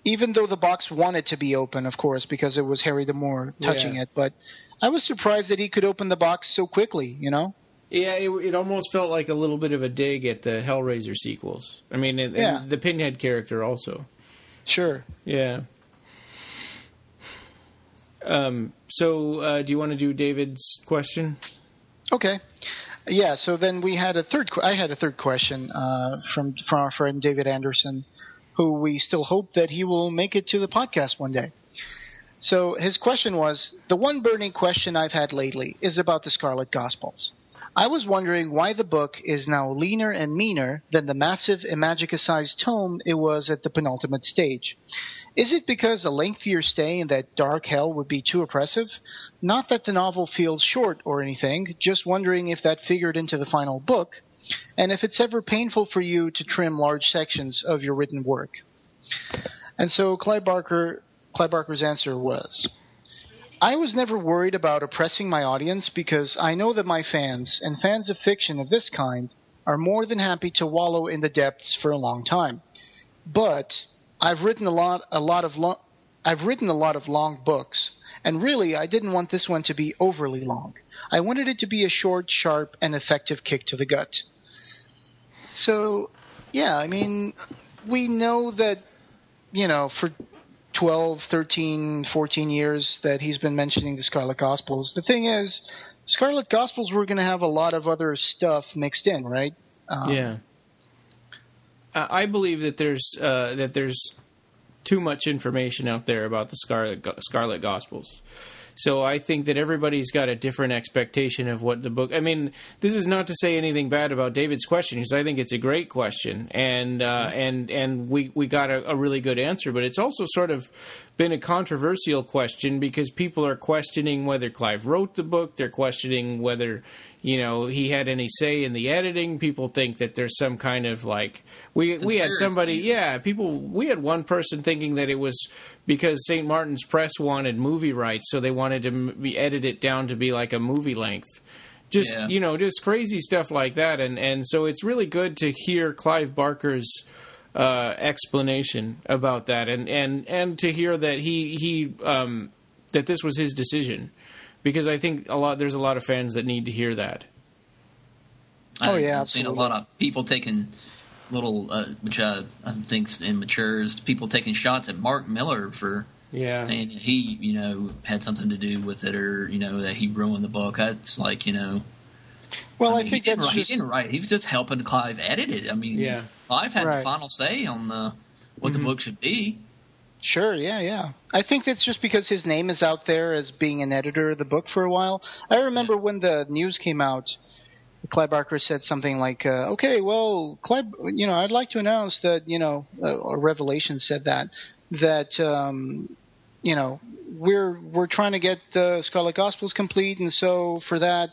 even though the box wanted to be open, of course, because it was Harry D'Amour touching it, but I was surprised that he could open the box so quickly, Yeah, it almost felt like a little bit of a dig at the Hellraiser sequels. I mean, and the Pinhead character also. Sure. Yeah. So, do you want to do David's question? Okay. Yeah, so then I had a third question from our friend David Anderson, who we still hope that he will make it to the podcast one day. So his question was, the one burning question I've had lately is about the Scarlet Gospels. I was wondering why the book is now leaner and meaner than the massive Imagica-sized tome it was at the penultimate stage. Is it because a lengthier stay in that dark hell would be too oppressive? Not that the novel feels short or anything, just wondering if that figured into the final book, and if it's ever painful for you to trim large sections of your written work. And so Clive Barker's answer was, I was never worried about oppressing my audience because I know that my fans and fans of fiction of this kind are more than happy to wallow in the depths for a long time. But I've written a lot of long books, and really I didn't want this one to be overly long. I wanted it to be a short, sharp, and effective kick to the gut. So, yeah, I mean, we know that, for 12, 13, 14 years that he's been mentioning the Scarlet Gospels. The thing is, Scarlet Gospels were going to have a lot of other stuff mixed in, right? Yeah. I believe that there's too much information out there about the Scarlet Gospels. So I think that everybody's got a different expectation of what the book... I mean, this is not to say anything bad about David's question, because I think it's a great question, and we got a really good answer, but it's also sort of been a controversial question because people are questioning whether Clive wrote the book, they're questioning whether, he had any say in the editing. People think that there's some kind of we had somebody, we had one person thinking that it was because St. Martin's Press wanted movie rights, so they wanted to edit it down to be like a movie length. Just crazy stuff like that, and so it's really good to hear Clive Barker's explanation about that, and to hear that he that this was his decision, because I think there's a lot of fans that need to hear that. I've seen a lot of people taking little, which I think immatures, people taking shots at Mark Miller for saying that he, had something to do with it, or that he ruined the book. That's Well, I think he didn't write it. He was just helping Clive edit it. I mean, Clive had the final say on what the book should be. Sure, yeah. I think that's just because his name is out there as being an editor of the book for a while. I remember when the news came out, Clive Barker said something like, okay, well, Clive, I'd like to announce that, or Revelation said that we're trying to get the Scarlet Gospels complete, and so for that,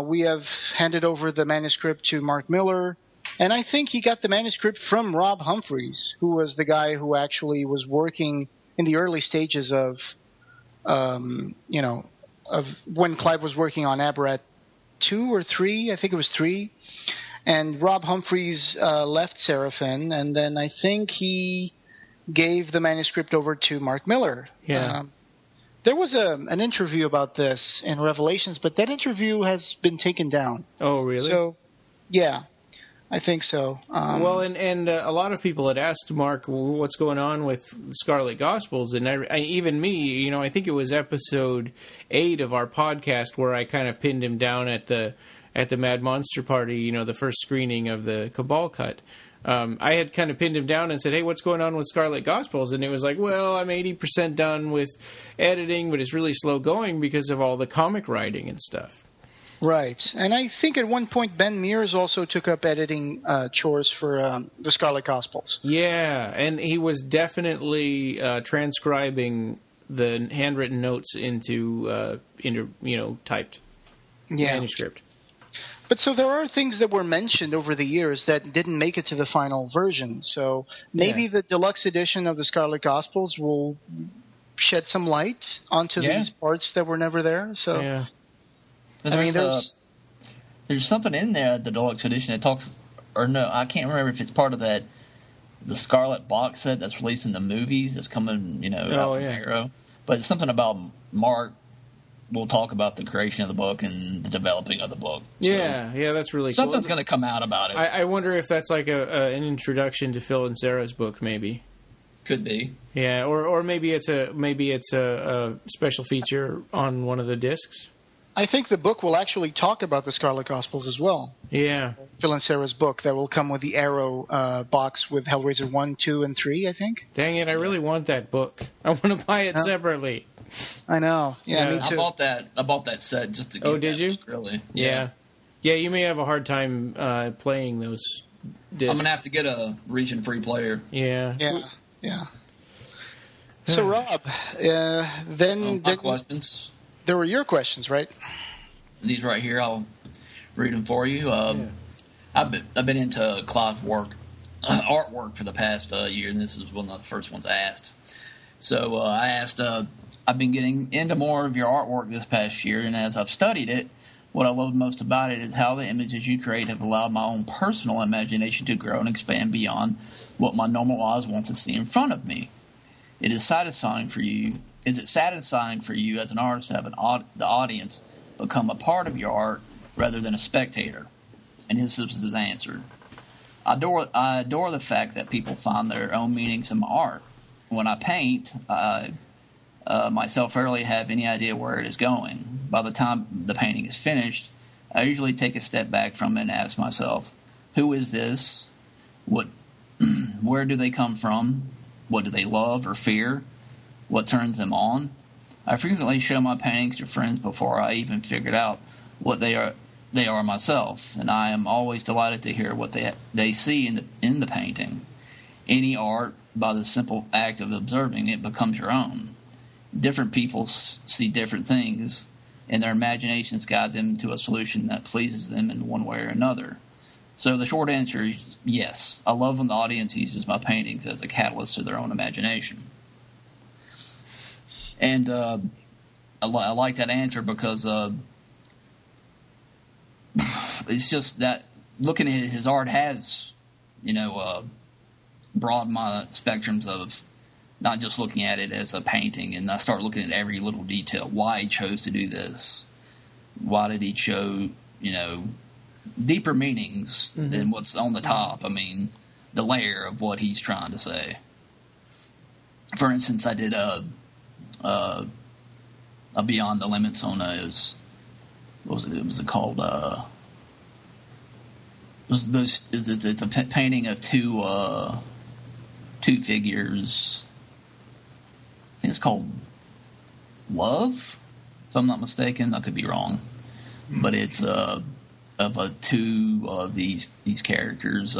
we have handed over the manuscript to Mark Miller. And I think he got the manuscript from Rob Humphreys, who was the guy who actually was working in the early stages of when Clive was working on Aberrat 2 or 3, I think it was 3. And Rob Humphreys left Seraphim, and then I think he gave the manuscript over to Mark Miller. Yeah. There was an interview about this in Revelations, but that interview has been taken down. Oh, really? So, yeah, I think so. And a lot of people had asked Mark what's going on with Scarlet Gospels, and even me, I think it was episode 8 of our podcast where I kind of pinned him down at the Mad Monster Party, the first screening of the Cabal cut. I had kind of pinned him down and said, hey, what's going on with Scarlet Gospels? And it was like, well, I'm 80% done with editing, but it's really slow going because of all the comic writing and stuff. Right. And I think at one point Ben Mears also took up editing chores for the Scarlet Gospels. Yeah, and he was definitely transcribing the handwritten notes into typed manuscript. But so there are things that were mentioned over the years that didn't make it to the final version. So maybe the deluxe edition of the Scarlet Gospels will shed some light onto these parts that were never there. So, there's something in there, the deluxe edition, that talks, or no, I can't remember if it's part of the Scarlet box set that's released in the movies that's coming, out from Arrow. But it's something about Mark. We'll talk about the creation of the book and the developing of the book. Yeah, that's really something's cool. going to come out about it. I wonder if that's like an introduction to Phil and Sarah's book, maybe. Could be. Yeah, or maybe it's a special feature on one of the discs. I think the book will actually talk about the Scarlet Gospels as well. Yeah. Phil and Sarah's book that will come with the Arrow box with Hellraiser 1, 2, and 3, I think. Dang it, I really want that book. I want to buy it separately. I know. Yeah, me too. I bought that set just to get did you? Book, really. Yeah, you may have a hard time playing those discs. I'm going to have to get a region-free player. Yeah. So, Rob, then questions. There were your questions, right? These right here, I'll read them for you. I've been into Clive artwork for the past year, and this is one of the first ones I asked. So I asked, I've been getting into more of your artwork this past year, and as I've studied it, what I love most about it is how the images you create have allowed my own personal imagination to grow and expand beyond what my normal eyes want to see in front of me. Is it satisfying for you as an artist to have the audience become a part of your art rather than a spectator? And this is his answer. I adore the fact that people find their own meanings in my art. When I paint, I myself rarely have any idea where it is going. By the time the painting is finished, I usually take a step back from it and ask myself, who is this? Where do they come from? What do they love or fear? What turns them on? I frequently show my paintings to friends before I even figured out what they are myself, and I am always delighted to hear what they see in the painting. Any art, by the simple act of observing it, becomes your own. Different people see different things, and their imaginations guide them to a solution that pleases them in one way or another. So the short answer is yes. I love when the audience uses my paintings as a catalyst to their own imagination. And I like that answer because it's just that looking at his art has, broadened my spectrums of not just looking at it as a painting, and I start looking at every little detail. Why he chose to do this? Why did he show, deeper meanings than what's on the top? I mean, the layer of what he's trying to say. For instance, I did a Beyond the Limits on what was it? It was called. It's a painting of two figures. I think it's called Love, if I'm not mistaken. I could be wrong, but it's of two of these characters.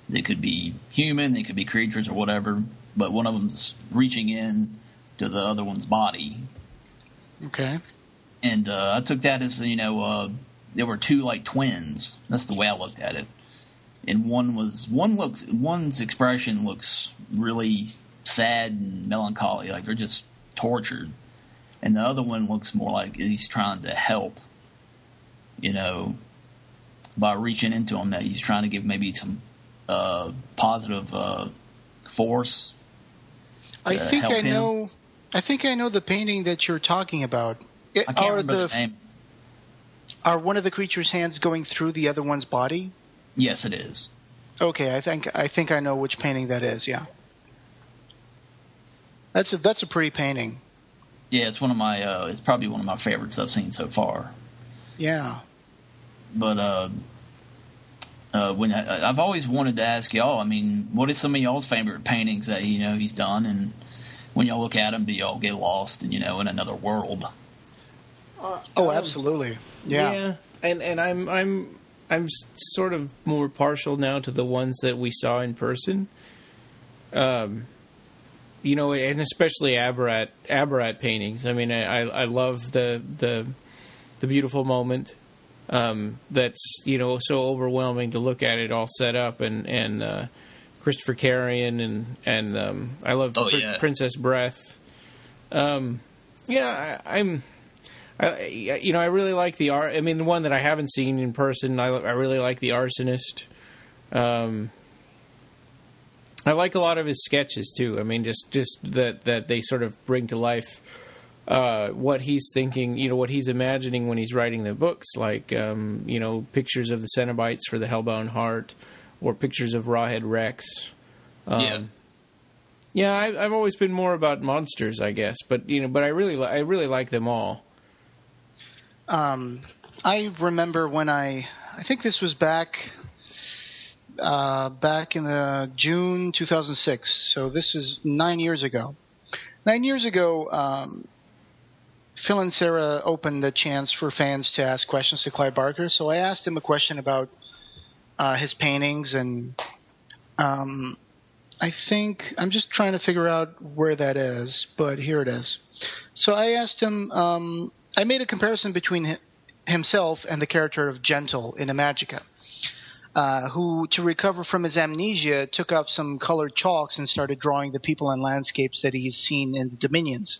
They could be human, they could be creatures or whatever, but one of them's reaching in to the other one's body. Okay. And I took that as there were two like twins. That's the way I looked at it. And one's expression looks really sad and melancholy, like they're just tortured, and the other one looks more like he's trying to help, by reaching into him, that he's trying to give maybe some positive force. I think I know the painting that you're talking about. I can't remember the name. Are one of the creature's hands going through the other one's body? Yes, it is. Okay, I think I know which painting that is. Yeah, that's a pretty painting. Yeah, it's one of my. It's probably one of my favorites I've seen so far. Yeah. But when I've always wanted to ask y'all, I mean, what is some of y'all's favorite paintings that he's done, and when y'all look at them, do y'all get lost in another world? Absolutely. Yeah. And I'm sort of more partial now to the ones that we saw in person. And especially Abarat paintings. I mean, I love the beautiful moment. That's so overwhelming to look at it all set up, and Christopher Carrion and I love Princess Breath. I really like the art. I mean, the one that I haven't seen in person, I really like The Arsonist. I like a lot of his sketches too. I mean, just that they sort of bring to life what he's thinking, what he's imagining when he's writing the books, like pictures of the Cenobites for the Hellbound Heart, or pictures of Rawhead Rex. I've always been more about monsters, I guess, but I really like them all. I remember when I think this was back in the June 2006. So this is 9 years ago. 9 years ago, Phil and Sarah opened the chance for fans to ask questions to Clive Barker. So I asked him a question about his paintings, and I think I'm just trying to figure out where that is, but here it is. So I asked him. I made a comparison between himself and the character of Gentle in Imagica, who, to recover from his amnesia, took out some colored chalks and started drawing the people and landscapes that he's seen in the Dominions.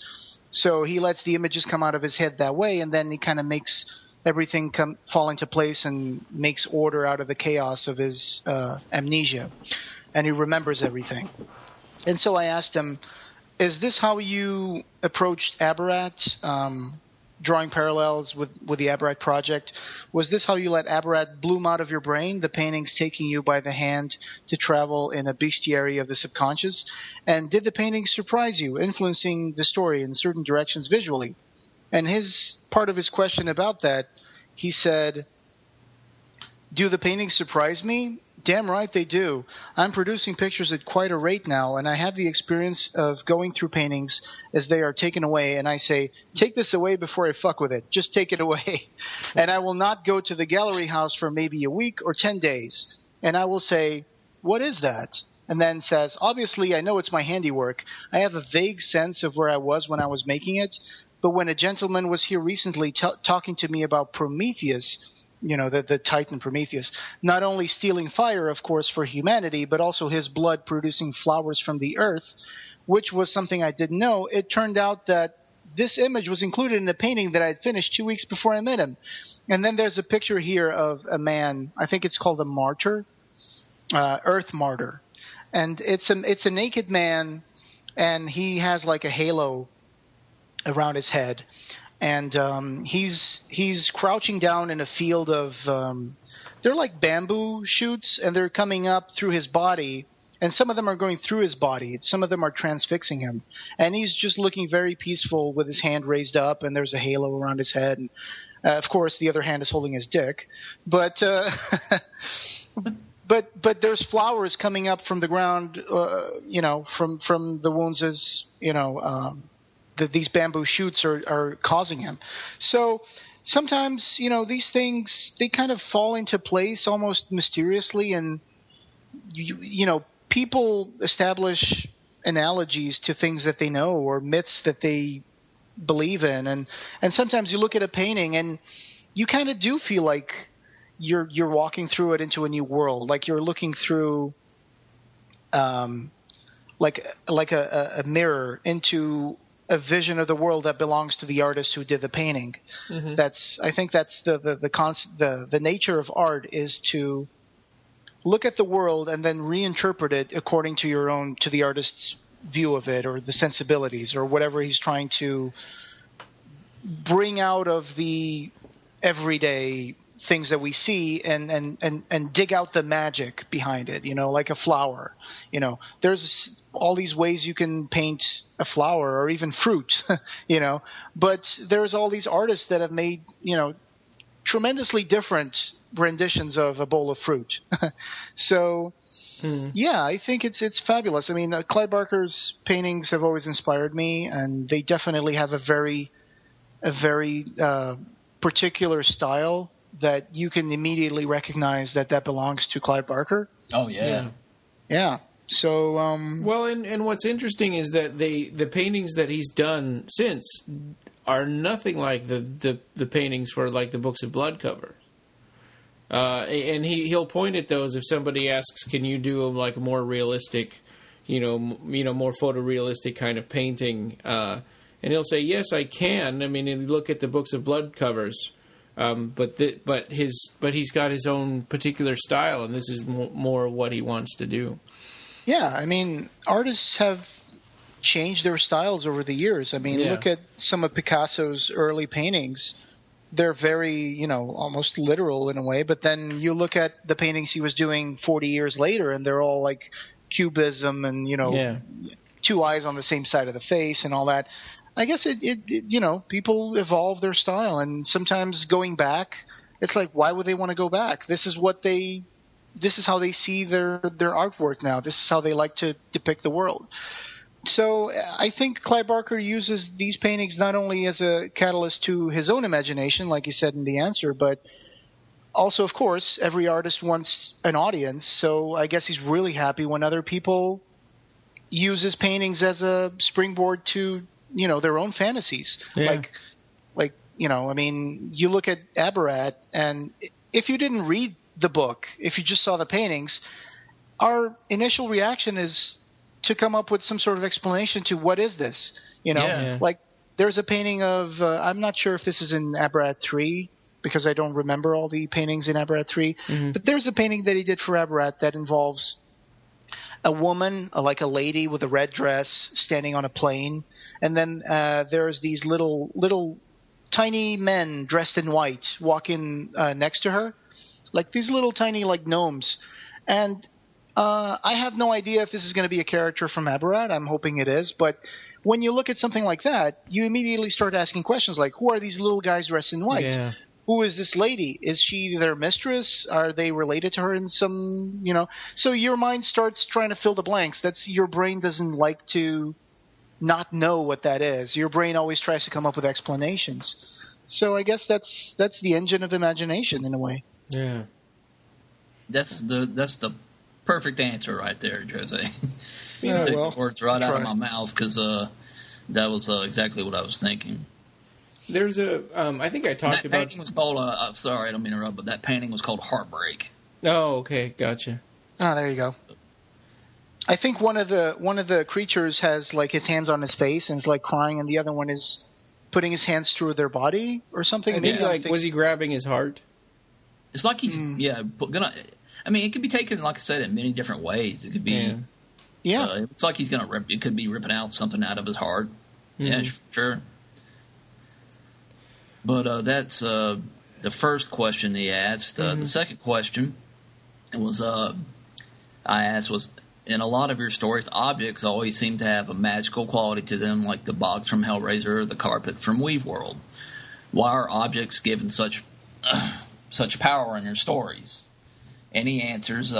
So he lets the images come out of his head that way, and then he kind of makes everything fall into place and makes order out of the chaos of his amnesia. And he remembers everything. And so I asked him, is this how you approached Abarat, drawing parallels with the Abarat project? Was this how you let Abarat bloom out of your brain, the paintings taking you by the hand to travel in a bestiary of the subconscious? And did the paintings surprise you, influencing the story in certain directions visually? And part of his question about that, he said, do the paintings surprise me? Damn right they do. I'm producing pictures at quite a rate now, and I have the experience of going through paintings as they are taken away, and I say, take this away before I fuck with it. Just take it away. And I will not go to the gallery house for maybe a week or 10 days. And I will say, what is that? And then says, obviously I know it's my handiwork. I have a vague sense of where I was when I was making it, but when a gentleman was here recently talking to me about Prometheus, the Titan Prometheus, not only stealing fire, of course, for humanity, but also his blood producing flowers from the earth, which was something I didn't know. It turned out that this image was included in the painting that I had finished 2 weeks before I met him. And then there's a picture here of a man, I think it's called a martyr, Earth Martyr. And it's a naked man, and he has like a halo around his head. And he's crouching down in a field of they're like bamboo shoots, and they're coming up through his body, and some of them are going through his body. Some of them are transfixing him, and he's just looking very peaceful with his hand raised up, and there's a halo around his head. And of course, the other hand is holding his dick, but but there's flowers coming up from the ground, from the wounds as these bamboo shoots are causing him. So sometimes, these things, they kind of fall into place almost mysteriously, and, people establish analogies to things that they know or myths that they believe in. And sometimes you look at a painting and you kind of do feel like you're walking through it into a new world, like you're looking through like a mirror into a vision of the world that belongs to the artist who did the painting. Mm-hmm. I think that's the nature of art, is to look at the world and then reinterpret it according to the artist's view of it, or the sensibilities, or whatever he's trying to bring out of the everyday things that we see, and dig out the magic behind it, like a flower. There's all these ways you can paint a flower, or even fruit, but there's all these artists that have made, tremendously different renditions of a bowl of fruit. So, yeah, I think it's fabulous. I mean, Clive Barker's paintings have always inspired me, and they definitely have a very particular style that you can immediately recognize that belongs to Clive Barker. Oh, yeah. Yeah. So, well, and what's interesting is that the paintings that he's done since are nothing like the paintings for like the Books of Blood cover. And he'll point at those if somebody asks, "Can you do like a more realistic, more photorealistic kind of painting?" And he'll say, "Yes, I can." I mean, you look at the Books of Blood covers, but he's got his own particular style, and this is more what he wants to do. Yeah, I mean, artists have changed their styles over the years. I mean, look at some of Picasso's early paintings. They're very, almost literal in a way, but then you look at the paintings he was doing 40 years later, and they're all like cubism and, two eyes on the same side of the face and all that. I guess people evolve their style, and sometimes going back, it's like, why would they want to go back? This is how they see their artwork now. This is how they like to depict the world. So I think Clive Barker uses these paintings not only as a catalyst to his own imagination, like you said in the answer, but also, of course, every artist wants an audience. So I guess he's really happy when other people use his paintings as a springboard to, their own fantasies. Yeah. I mean, you look at Abarat, and if you didn't read the book, if you just saw the paintings, our initial reaction is to come up with some sort of explanation to what is this, like there's a painting of, I'm not sure if this is in Aberrat 3, because I don't remember all the paintings in Aberrat 3, but there's a painting that he did for Aberrat that involves a woman, like a lady with a red dress, standing on a plane, and then there's these little tiny men dressed in white walking next to her, like these little tiny like gnomes. And I have no idea if this is going to be a character from Aberrat. I'm hoping it is. But when you look at something like that, you immediately start asking questions like, who are these little guys dressed in white? Yeah. Who is this lady? Is she their mistress? Are they related to her in some, So your mind starts trying to fill the blanks. Your brain doesn't like to not know what that is. Your brain always tries to come up with explanations. So I guess that's the engine of imagination in a way. Yeah. That's the perfect answer right there, Jose. You Yeah, took well, the words right out of my mouth, because that was exactly what I was thinking. There's I think I talked about... That painting was called, sorry, I don't mean to interrupt, but that painting was called Heartbreak. Oh, okay, gotcha. Oh, there you go. I think one of the creatures has like his hands on his face and is like crying, and the other one is putting his hands through their body or something. I think was he grabbing his heart? It's like he's gonna. I mean, it could be taken, like I said, in many different ways. It could be, it's like he's gonna. It could be ripping out something out of his heart. Mm-hmm. Yeah, sure. But that's the first question he asked. The second question was I asked was, in a lot of your stories, objects always seem to have a magical quality to them, like the box from Hellraiser or the carpet from Weave World. Why are objects given such power in your stories? Any answers?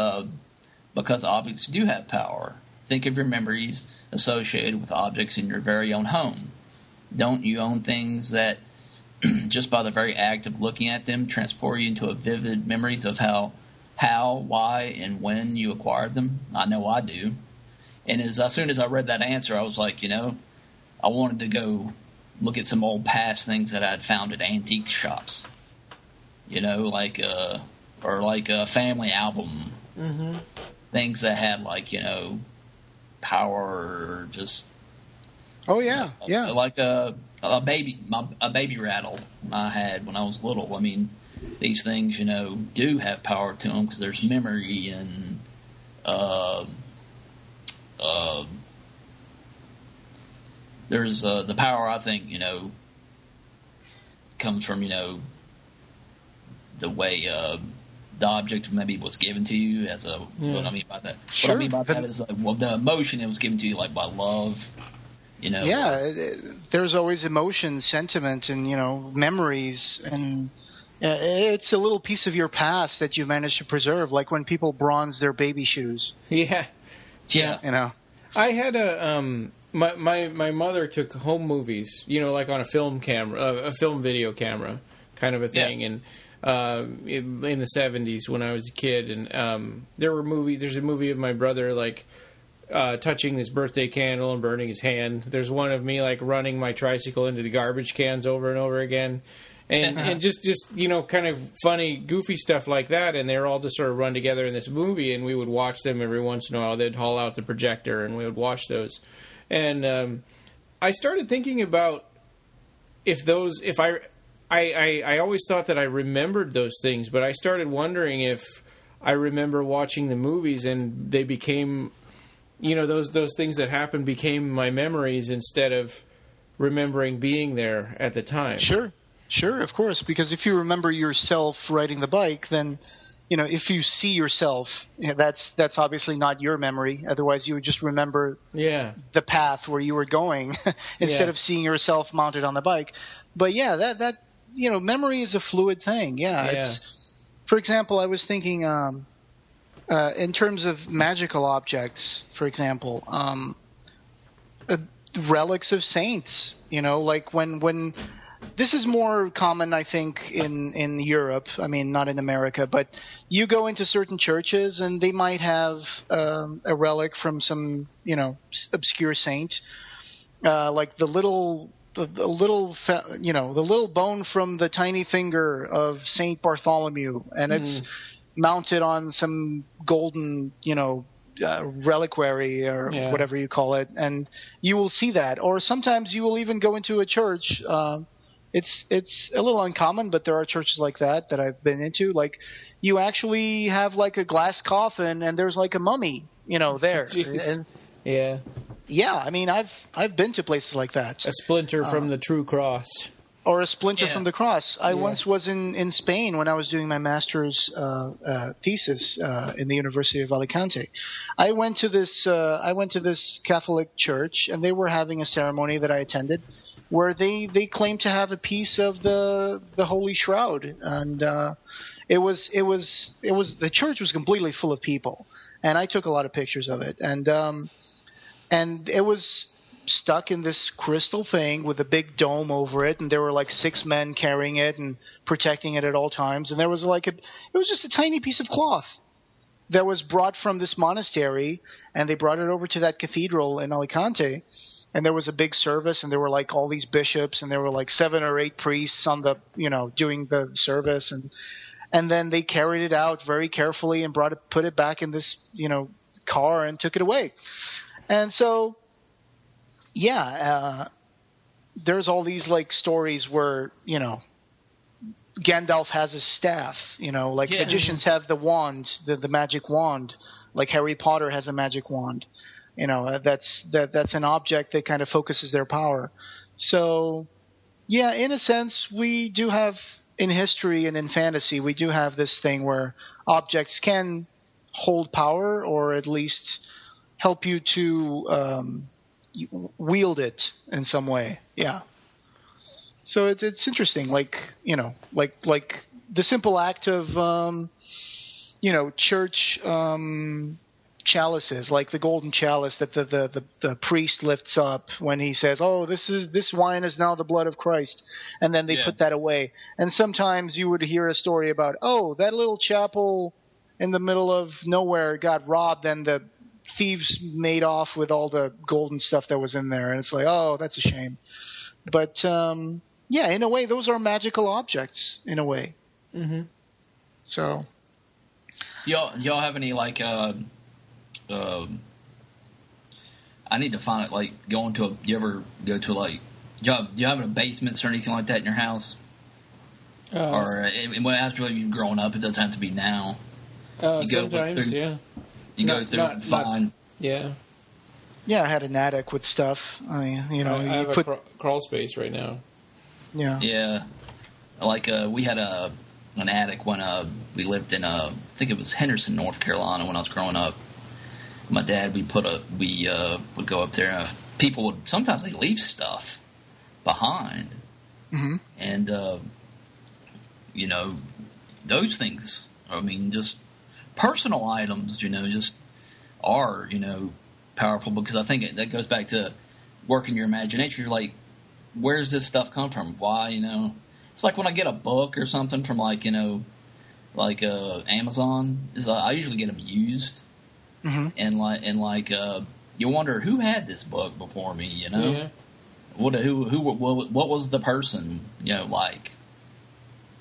Because objects do have power. Think of your memories associated with objects in your very own home. Don't you own things that, just by the very act of looking at them, transport you into a vivid memories of how, why, and when you acquired them? I know I do. And as soon as I read that answer, I was like, I wanted to go look at some old past things that I'd found at antique shops. Like a family album. Mm-hmm. Things that had power, or just... Oh, yeah, yeah. Like a baby rattle I had when I was little. I mean, these things, do have power to them because there's memory and there's the power, I think, comes from, the way the object maybe was given to you as a... What I mean by that? Sure. What I mean by that is the emotion that was given to you, like by love. There's always emotion, sentiment, and memories, and it's a little piece of your past that you've managed to preserve, like when people bronze their baby shoes. Yeah. I had my mother took home movies, like on a film camera, a film video camera, kind of a thing, and in the 70s when I was a kid, and there's a movie of my brother touching his birthday candle and burning his hand. There's one of me running my tricycle into the garbage cans over and over again, and just kind of funny, goofy stuff like that. And they're all just sort of run together in this movie, and we would watch them every once in a while. They'd haul out the projector, and we would watch those. And I started thinking about I always thought that I remembered those things, but I started wondering if I remember watching the movies and they became... those things that happened became my memories instead of remembering being there at the time. Sure, of course. Because if you remember yourself riding the bike, then, if you see yourself, that's obviously not your memory. Otherwise, you would just remember the path where you were going instead of seeing yourself mounted on the bike. But that memory is a fluid thing. It's, for example, I was thinking. In terms of magical objects, for example, relics of saints, like when this is more common, I think, in Europe. I mean, not in America, but you go into certain churches and they might have a relic from some, obscure saint, like the little bone from the tiny finger of Saint Bartholomew, and it's mounted on some golden, reliquary or whatever you call it, and you will see that. Or sometimes you will even go into a church. It's a little uncommon, but there are churches like that I've been into. Like, you actually have like a glass coffin, and there's like a mummy, there. And, yeah. I mean, I've been to places like that. A splinter from the true cross. Or a splinter from the cross. I once was in Spain when I was doing my master's thesis in the University of Alicante. I went to this Catholic church, and they were having a ceremony that I attended, where they claimed to have a piece of the Holy Shroud, and it was the church was completely full of people, and I took a lot of pictures of it, and it was stuck in this crystal thing with a big dome over it, and there were like 6 men carrying it and protecting it at all times. And there was it was just a tiny piece of cloth that was brought from this monastery, and they brought it over to that cathedral in Alicante. And there was a big service, and there were like all these bishops, and there were like 7 or 8 priests on the doing the service, and then they carried it out very carefully and put it back in this car and took it away. And so. Yeah, there's all these like stories where Gandalf has his staff. Magicians have the wand, the magic wand. Like Harry Potter has a magic wand. That's an object that kind of focuses their power. So, yeah, in a sense, we do have in history and in fantasy, we do have this thing where objects can hold power, or at least help you to. Wield it in some way, yeah. So it's interesting, like the simple act of church chalices, like the golden chalice that the priest lifts up when he says, "Oh, this wine is now the blood of Christ," and then they put that away. And sometimes you would hear a story about, "Oh, that little chapel in the middle of nowhere got robbed, and the thieves made off with all the golden stuff that was in there," and it's like, oh, that's a shame. But in a way, those are magical objects in a way. Mm-hmm. So, y'all have any like I need to find it. Like going to you ever go to like do you have any basements or anything like that in your house? Or after you've grown up, it doesn't have to be now. Sometimes, You go through and find. Yeah, I had an attic with stuff. I have a crawl space right now. Yeah. Yeah. Like, we had an attic when we lived in, I think it was Henderson, North Carolina when I was growing up. My dad, we would go up there. People would, sometimes they leave stuff behind. Mm-hmm. And, those things, I mean, just personal items, just are, powerful, because I think that goes back to working your imagination. You're like, where's this stuff come from? Why, It's like when I get a book or something from Amazon, I usually get them used. Mm-hmm. And you wonder who had this book before me, Yeah. What was the person, like?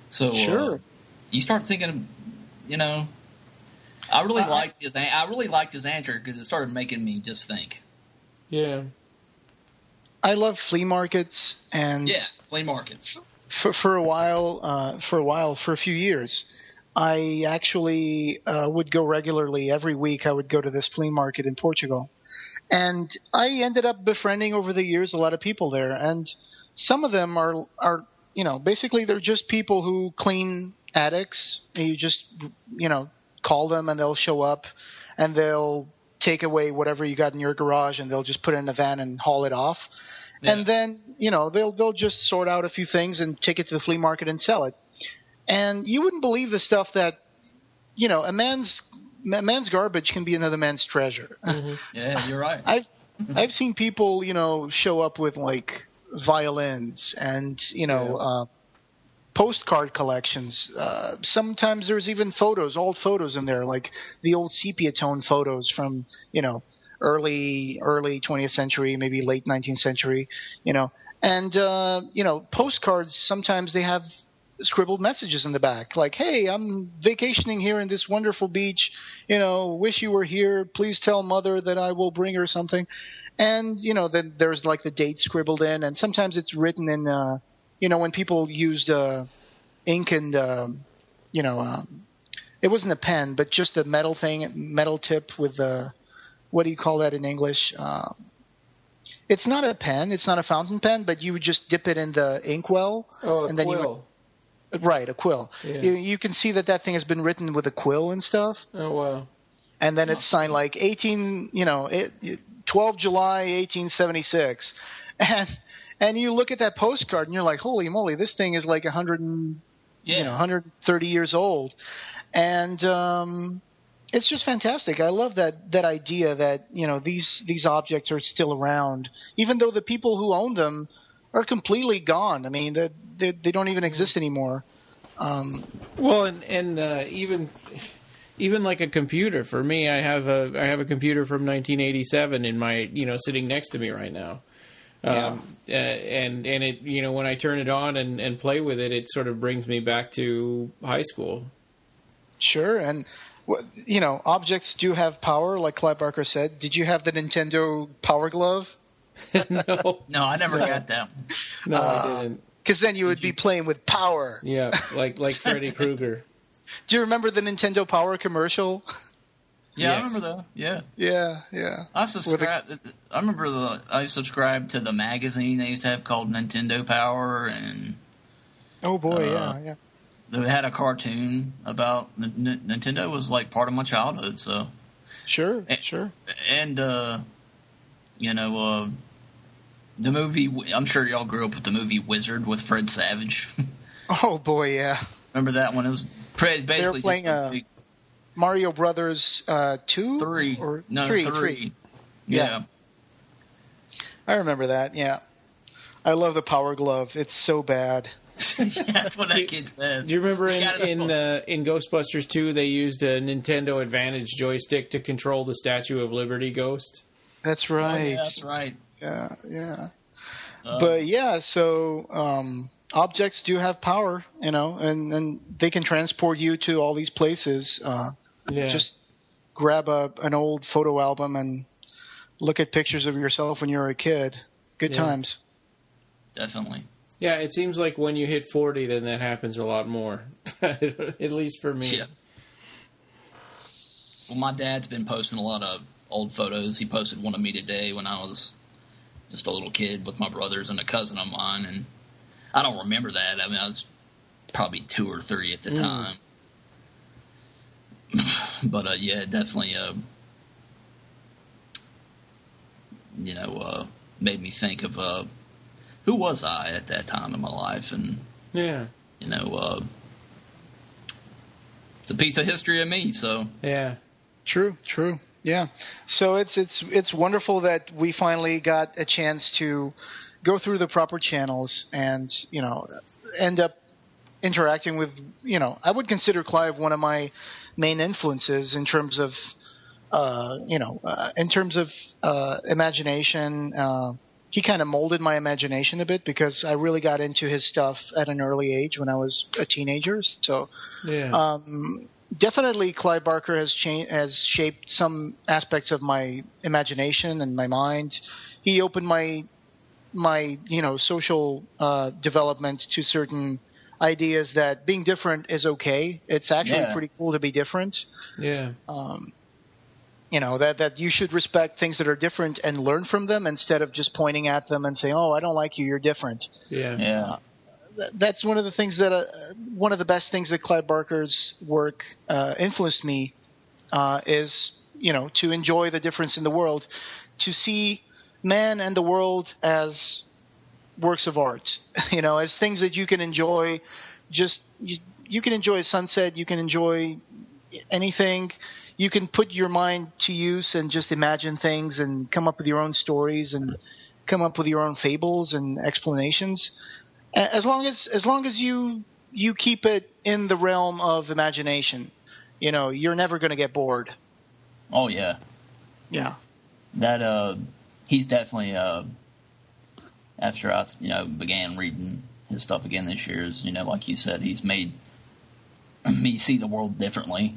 So, sure. You start thinking, I really liked his answer because it started making me just think. Yeah. I love flea markets, and flea markets. For a few years, I actually would go regularly. Every week, I would go to this flea market in Portugal, and I ended up befriending over the years a lot of people there. And some of them are basically they're just people who clean attics. You just call them and they'll show up, and they'll take away whatever you got in your garage, and they'll just put it in a van and haul it off. Yeah. And then, they'll just sort out a few things and take it to the flea market and sell it. And you wouldn't believe the stuff that, a man's garbage can be another man's treasure. Mm-hmm. Yeah, you're right. I've seen people, show up with like violins and, postcard collections. Sometimes there's even old photos in there, like the old sepia tone photos from, early 20th century, maybe late 19th century, and postcards, sometimes they have scribbled messages in the back, like, "Hey, I'm vacationing here in this wonderful beach. Wish you were here. Please tell Mother that I will bring her something." And then there's like the date scribbled in, and sometimes it's written in, when people used ink and it wasn't a pen, but just a metal tip with what do you call that in English? It's not a pen. It's not a fountain pen, but you would just dip it in the inkwell. Oh, and then quill. Right, a quill. Yeah. You can see that thing has been written with a quill and stuff. Oh, wow. And then it's signed like 12 July 1876, and you look at that postcard and you're like, holy moly, this thing is like 130 years old, and it's just fantastic. I love that idea that these objects are still around, even though the people who own them are completely gone. I mean, they don't even exist anymore. Well, and even like a computer. For me, I have a computer from 1987 in my sitting next to me right now. And it when I turn it on and play with it, it sort of brings me back to high school. Sure, and objects do have power, like Clive Barker said. Did you have the Nintendo Power Glove? No, I never got that. No, I didn't. Because then you would be playing with power. Yeah, like Freddy Krueger. Do you remember the Nintendo Power commercial? Yeah, Yes. I remember that. Yeah. Yeah. I subscribed to the magazine they used to have called Nintendo Power, and Oh boy, yeah. they had a cartoon about Nintendo. Was like part of my childhood, so Sure. and the movie. I'm sure y'all grew up with the movie Wizard with Fred Savage. Oh boy, yeah. Remember that one? It was basically They were playing just Mario Brothers 2? three. Or No, three. three. Yeah. I remember that, yeah. I love the Power Glove. It's so bad. That's what that kid says. Do you remember in Ghostbusters 2 they used a Nintendo Advantage joystick to control the Statue of Liberty ghost? That's Oh, right. yeah, that's right. Yeah. But yeah, so objects do have power, and they can transport you to all these places. Just grab an old photo album and look at pictures of yourself when you were a kid. Good times. Definitely. Yeah, it seems like when you hit 40, then that happens a lot more. At least for me. Yeah. Well, my dad's been posting a lot of old photos. He posted one of me today when I was just a little kid with my brothers and a cousin of mine, and I don't remember that. I mean, I was probably 2 or 3 at the time. But yeah, definitely, made me think of who was I at that time in my life, and it's a piece of history of me. So yeah, true. Yeah. So it's wonderful that we finally got a chance to go through the proper channels and, end up interacting with, I would consider Clive one of my main influences in terms of, imagination. He kind of molded my imagination a bit because I really got into his stuff at an early age when I was a teenager. So, definitely, Clive Barker has shaped some aspects of my imagination and my mind. He opened my social development to certain ideas that being different is okay. It's actually pretty cool to be different. Yeah. That you should respect things that are different and learn from them instead of just pointing at them and saying, "Oh, I don't like you. You're different." Yeah. That's one of the things that one of the best things that Clive Barker's work influenced me is to enjoy the difference in the world, to see man and the world as works of art, as things that you can enjoy. Just you can enjoy a sunset, you can enjoy anything. You can put your mind to use and just imagine things and come up with your own stories and come up with your own fables and explanations. As long as you keep it in the realm of imagination, you're never going to get bored. Oh yeah. Yeah. That he's definitely after I began reading his stuff again this year is, like you said, he's made me see the world differently,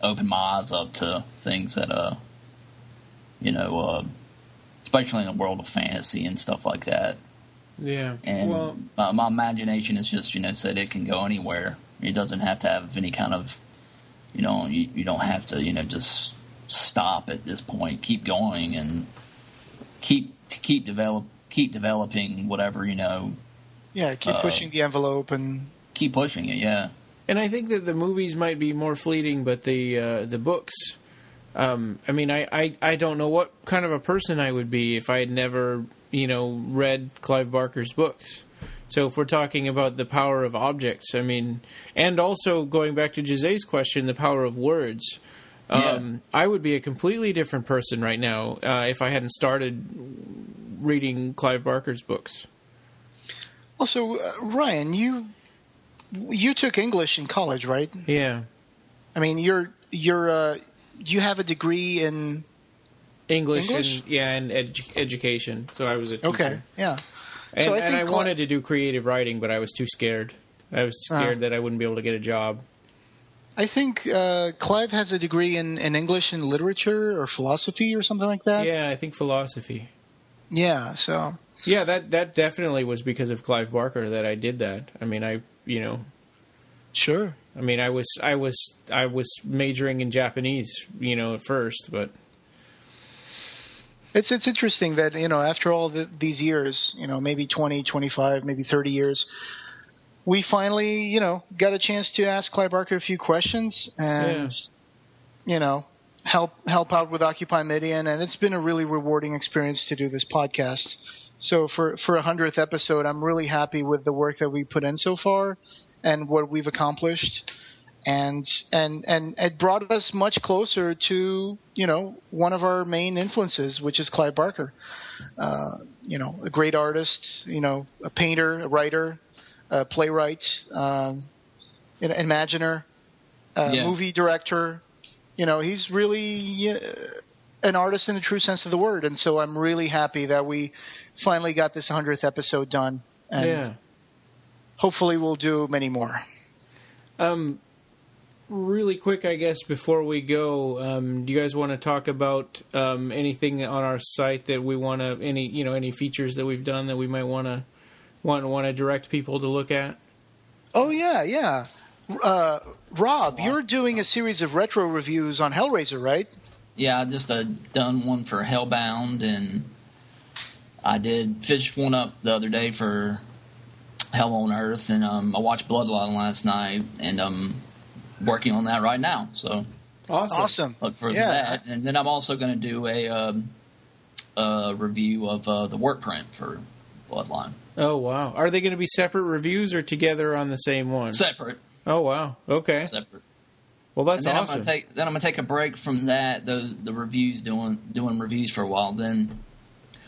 opened my eyes up to things that, especially in the world of fantasy and stuff like that. Yeah. And my imagination is just, said it can go anywhere. It doesn't have to have any kind of, you don't have to, just stop at this point. Keep going and keep developing whatever, Yeah, keep pushing the envelope and keep pushing it. Yeah. And I think that the movies might be more fleeting, but the books. I mean, I don't know what kind of a person I would be if I had never, read Clive Barker's books. So if we're talking about the power of objects, I mean, and also going back to Jose's question, the power of words, I would be a completely different person right now if I hadn't started reading Clive Barker's books. Also, Ryan, you took English in college, right? Yeah. I mean, you have a degree in English? And education. So I was a teacher. Okay, yeah. And I wanted to do creative writing, but I was too scared. I was scared that I wouldn't be able to get a job. I think Clive has a degree in English and literature or philosophy or something like that. Yeah, I think philosophy. Yeah, so... Yeah, that definitely was because of Clive Barker that I did that. I mean, Sure. I mean, I was majoring in Japanese, at first, but... It's interesting that, after all these years, maybe 20, 25, maybe 30 years, we finally, got a chance to ask Clive Barker a few questions and, help out with Occupy Midian, and it's been a really rewarding experience to do this podcast. So for 100th episode, I'm really happy with the work that we put in so far and what we've accomplished. And it brought us much closer to, one of our main influences, which is Clive Barker. A great artist, a painter, a writer, a playwright, an imaginer, movie director. He's really an artist in the true sense of the word. And so I'm really happy that we finally got this 100th episode done. And hopefully we'll do many more. Really quick, I guess, before we go, do you guys want to talk about anything on our site that we want to, any features that we've done that we might want to direct people to look at? Oh, yeah. Rob, you're doing a series of retro reviews on Hellraiser, right? Yeah, I just done one for Hellbound, and I fished one up the other day for Hell on Earth, and I watched Bloodline last night, and working on that right now. So awesome. Look for that, and then I'm also going to do a review of the work print for Bloodline. Oh wow! Are they going to be separate reviews or together on the same one? Separate. Oh wow! Okay. Separate. Well, that's awesome. I'm gonna take a break from that. The reviews, doing reviews for a while. Then,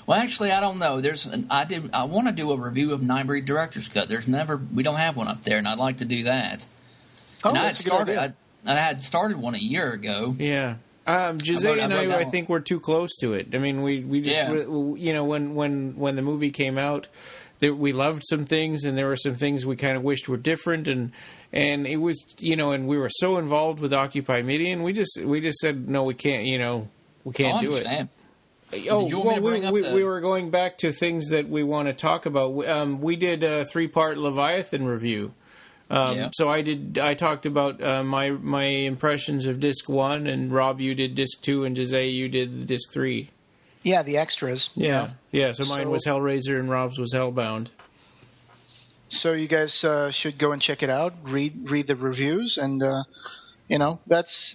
well, actually, I don't know. I want to do a review of Nightbreed Director's Cut. We don't have one up there, and I'd like to do that. Oh, and I had started one a year ago. Yeah. Jose and I think we're too close to it. I mean, we just, when the movie came out, we loved some things, and there were some things we kind of wished were different, and it was, and we were so involved with Occupy Midian, we just said, no, we can't, we can't do it. We were going back to things that we want to talk about. We did a 3-part Leviathan review. So I talked about my impressions of Disc 1, and Rob, you did Disc 2, and Jose, you did Disc 3. Yeah, the extras. Yeah. So mine was Hellraiser, and Rob's was Hellbound. So you guys should go and check it out, read the reviews, and that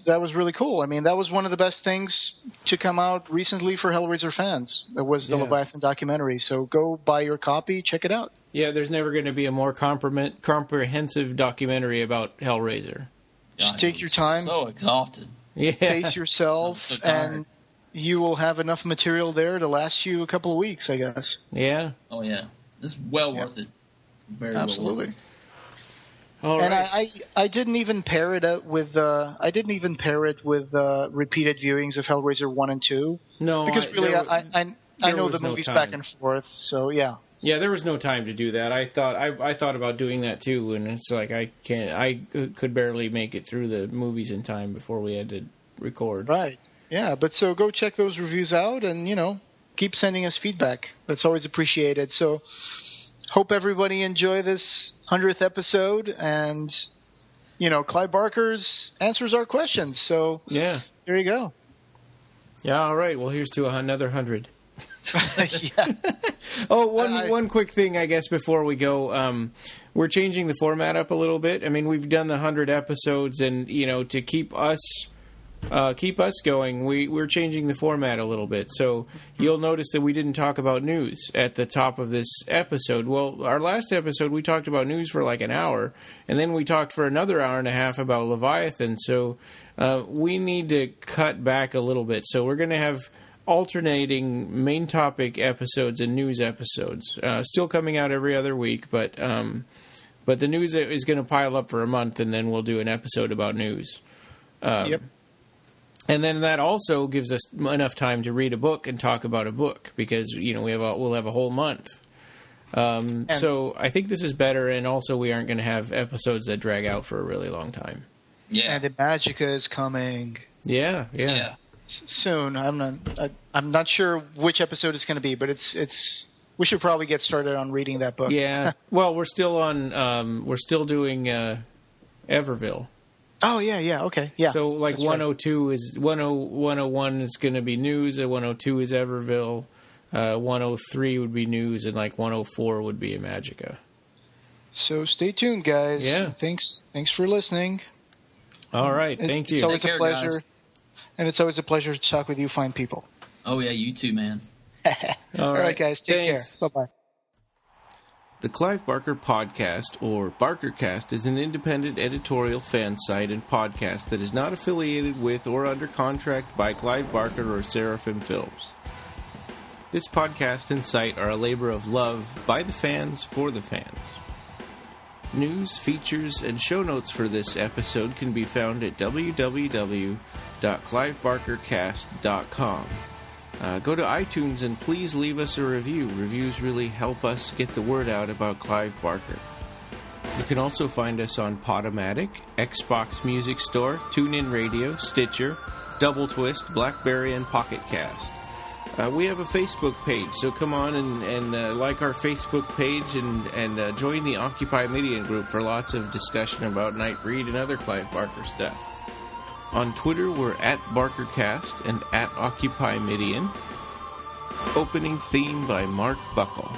was really cool. I mean, that was one of the best things to come out recently for Hellraiser fans. That was the Leviathan documentary. So go buy your copy, check it out. Yeah, there's never going to be a more comprehensive documentary about Hellraiser. Just take your time. So exhausted. Yeah. Pace yourself, and you will have enough material there to last you a couple of weeks, I guess. Yeah. Oh yeah, it's well worth it. Very absolutely. Well worth it. All and right. I didn't even pair it up with repeated viewings of Hellraiser 1 and 2. No, because really I know the movies back and forth. So yeah. Yeah, there was no time to do that. I thought about doing that too, and it's like I could barely make it through the movies in time before we had to record. Right. Yeah, but so go check those reviews out, and keep sending us feedback. That's always appreciated. So hope everybody enjoy this 100th episode, and Clive Barker's answers our questions. So yeah, there you go. Yeah. All right. Well, here's to another 100. Yeah. Oh, one quick thing, I guess, before we go. We're changing the format up a little bit. I mean, we've done the 100 episodes, and to keep us going, we're changing the format a little bit. So you'll notice that we didn't talk about news at the top of this episode. Well, our last episode, we talked about news for like an hour, and then we talked for another hour and a half about Leviathan. So we need to cut back a little bit. So we're going to have alternating main topic episodes and news episodes, still coming out every other week, but the news is going to pile up for a month, and then we'll do an episode about news. Yep. And then that also gives us enough time to read a book and talk about a book, because we'll have a whole month. So I think this is better, and also we aren't going to have episodes that drag out for a really long time. Yeah, and the Magica is coming. Yeah. Soon. I'm not sure which episode it's going to be, but it's. We should probably get started on reading that book. Yeah. Well, we're still doing Everville. Oh yeah. Okay. Yeah. So like 102 is 101 is going to be news, and 102 is Everville. 103 would be news, and like 104 would be a Magica. So stay tuned, guys. Yeah. Thanks for listening. All right. Thank you. It's always a pleasure. Guys. And it's always a pleasure to talk with you fine people. Oh, yeah, you too, man. All right, guys. Take care. Bye-bye. The Clive Barker Podcast, or BarkerCast, is an independent editorial fan site and podcast that is not affiliated with or under contract by Clive Barker or Seraphim Films. This podcast and site are a labor of love by the fans for the fans. News, features, and show notes for this episode can be found at www.clivebarkercast.com. Go to iTunes and please leave us a review. Reviews really help us get the word out about Clive Barker. You can also find us on Podomatic, Xbox Music Store, TuneIn Radio, Stitcher, Double Twist, BlackBerry, and Pocket Cast. We have a Facebook page, so come on and like our Facebook page and join the Occupy Midian group for lots of discussion about Nightbreed and other Clive Barker stuff. On Twitter, we're at BarkerCast and at Occupy Midian. Opening theme by Mark Buckle.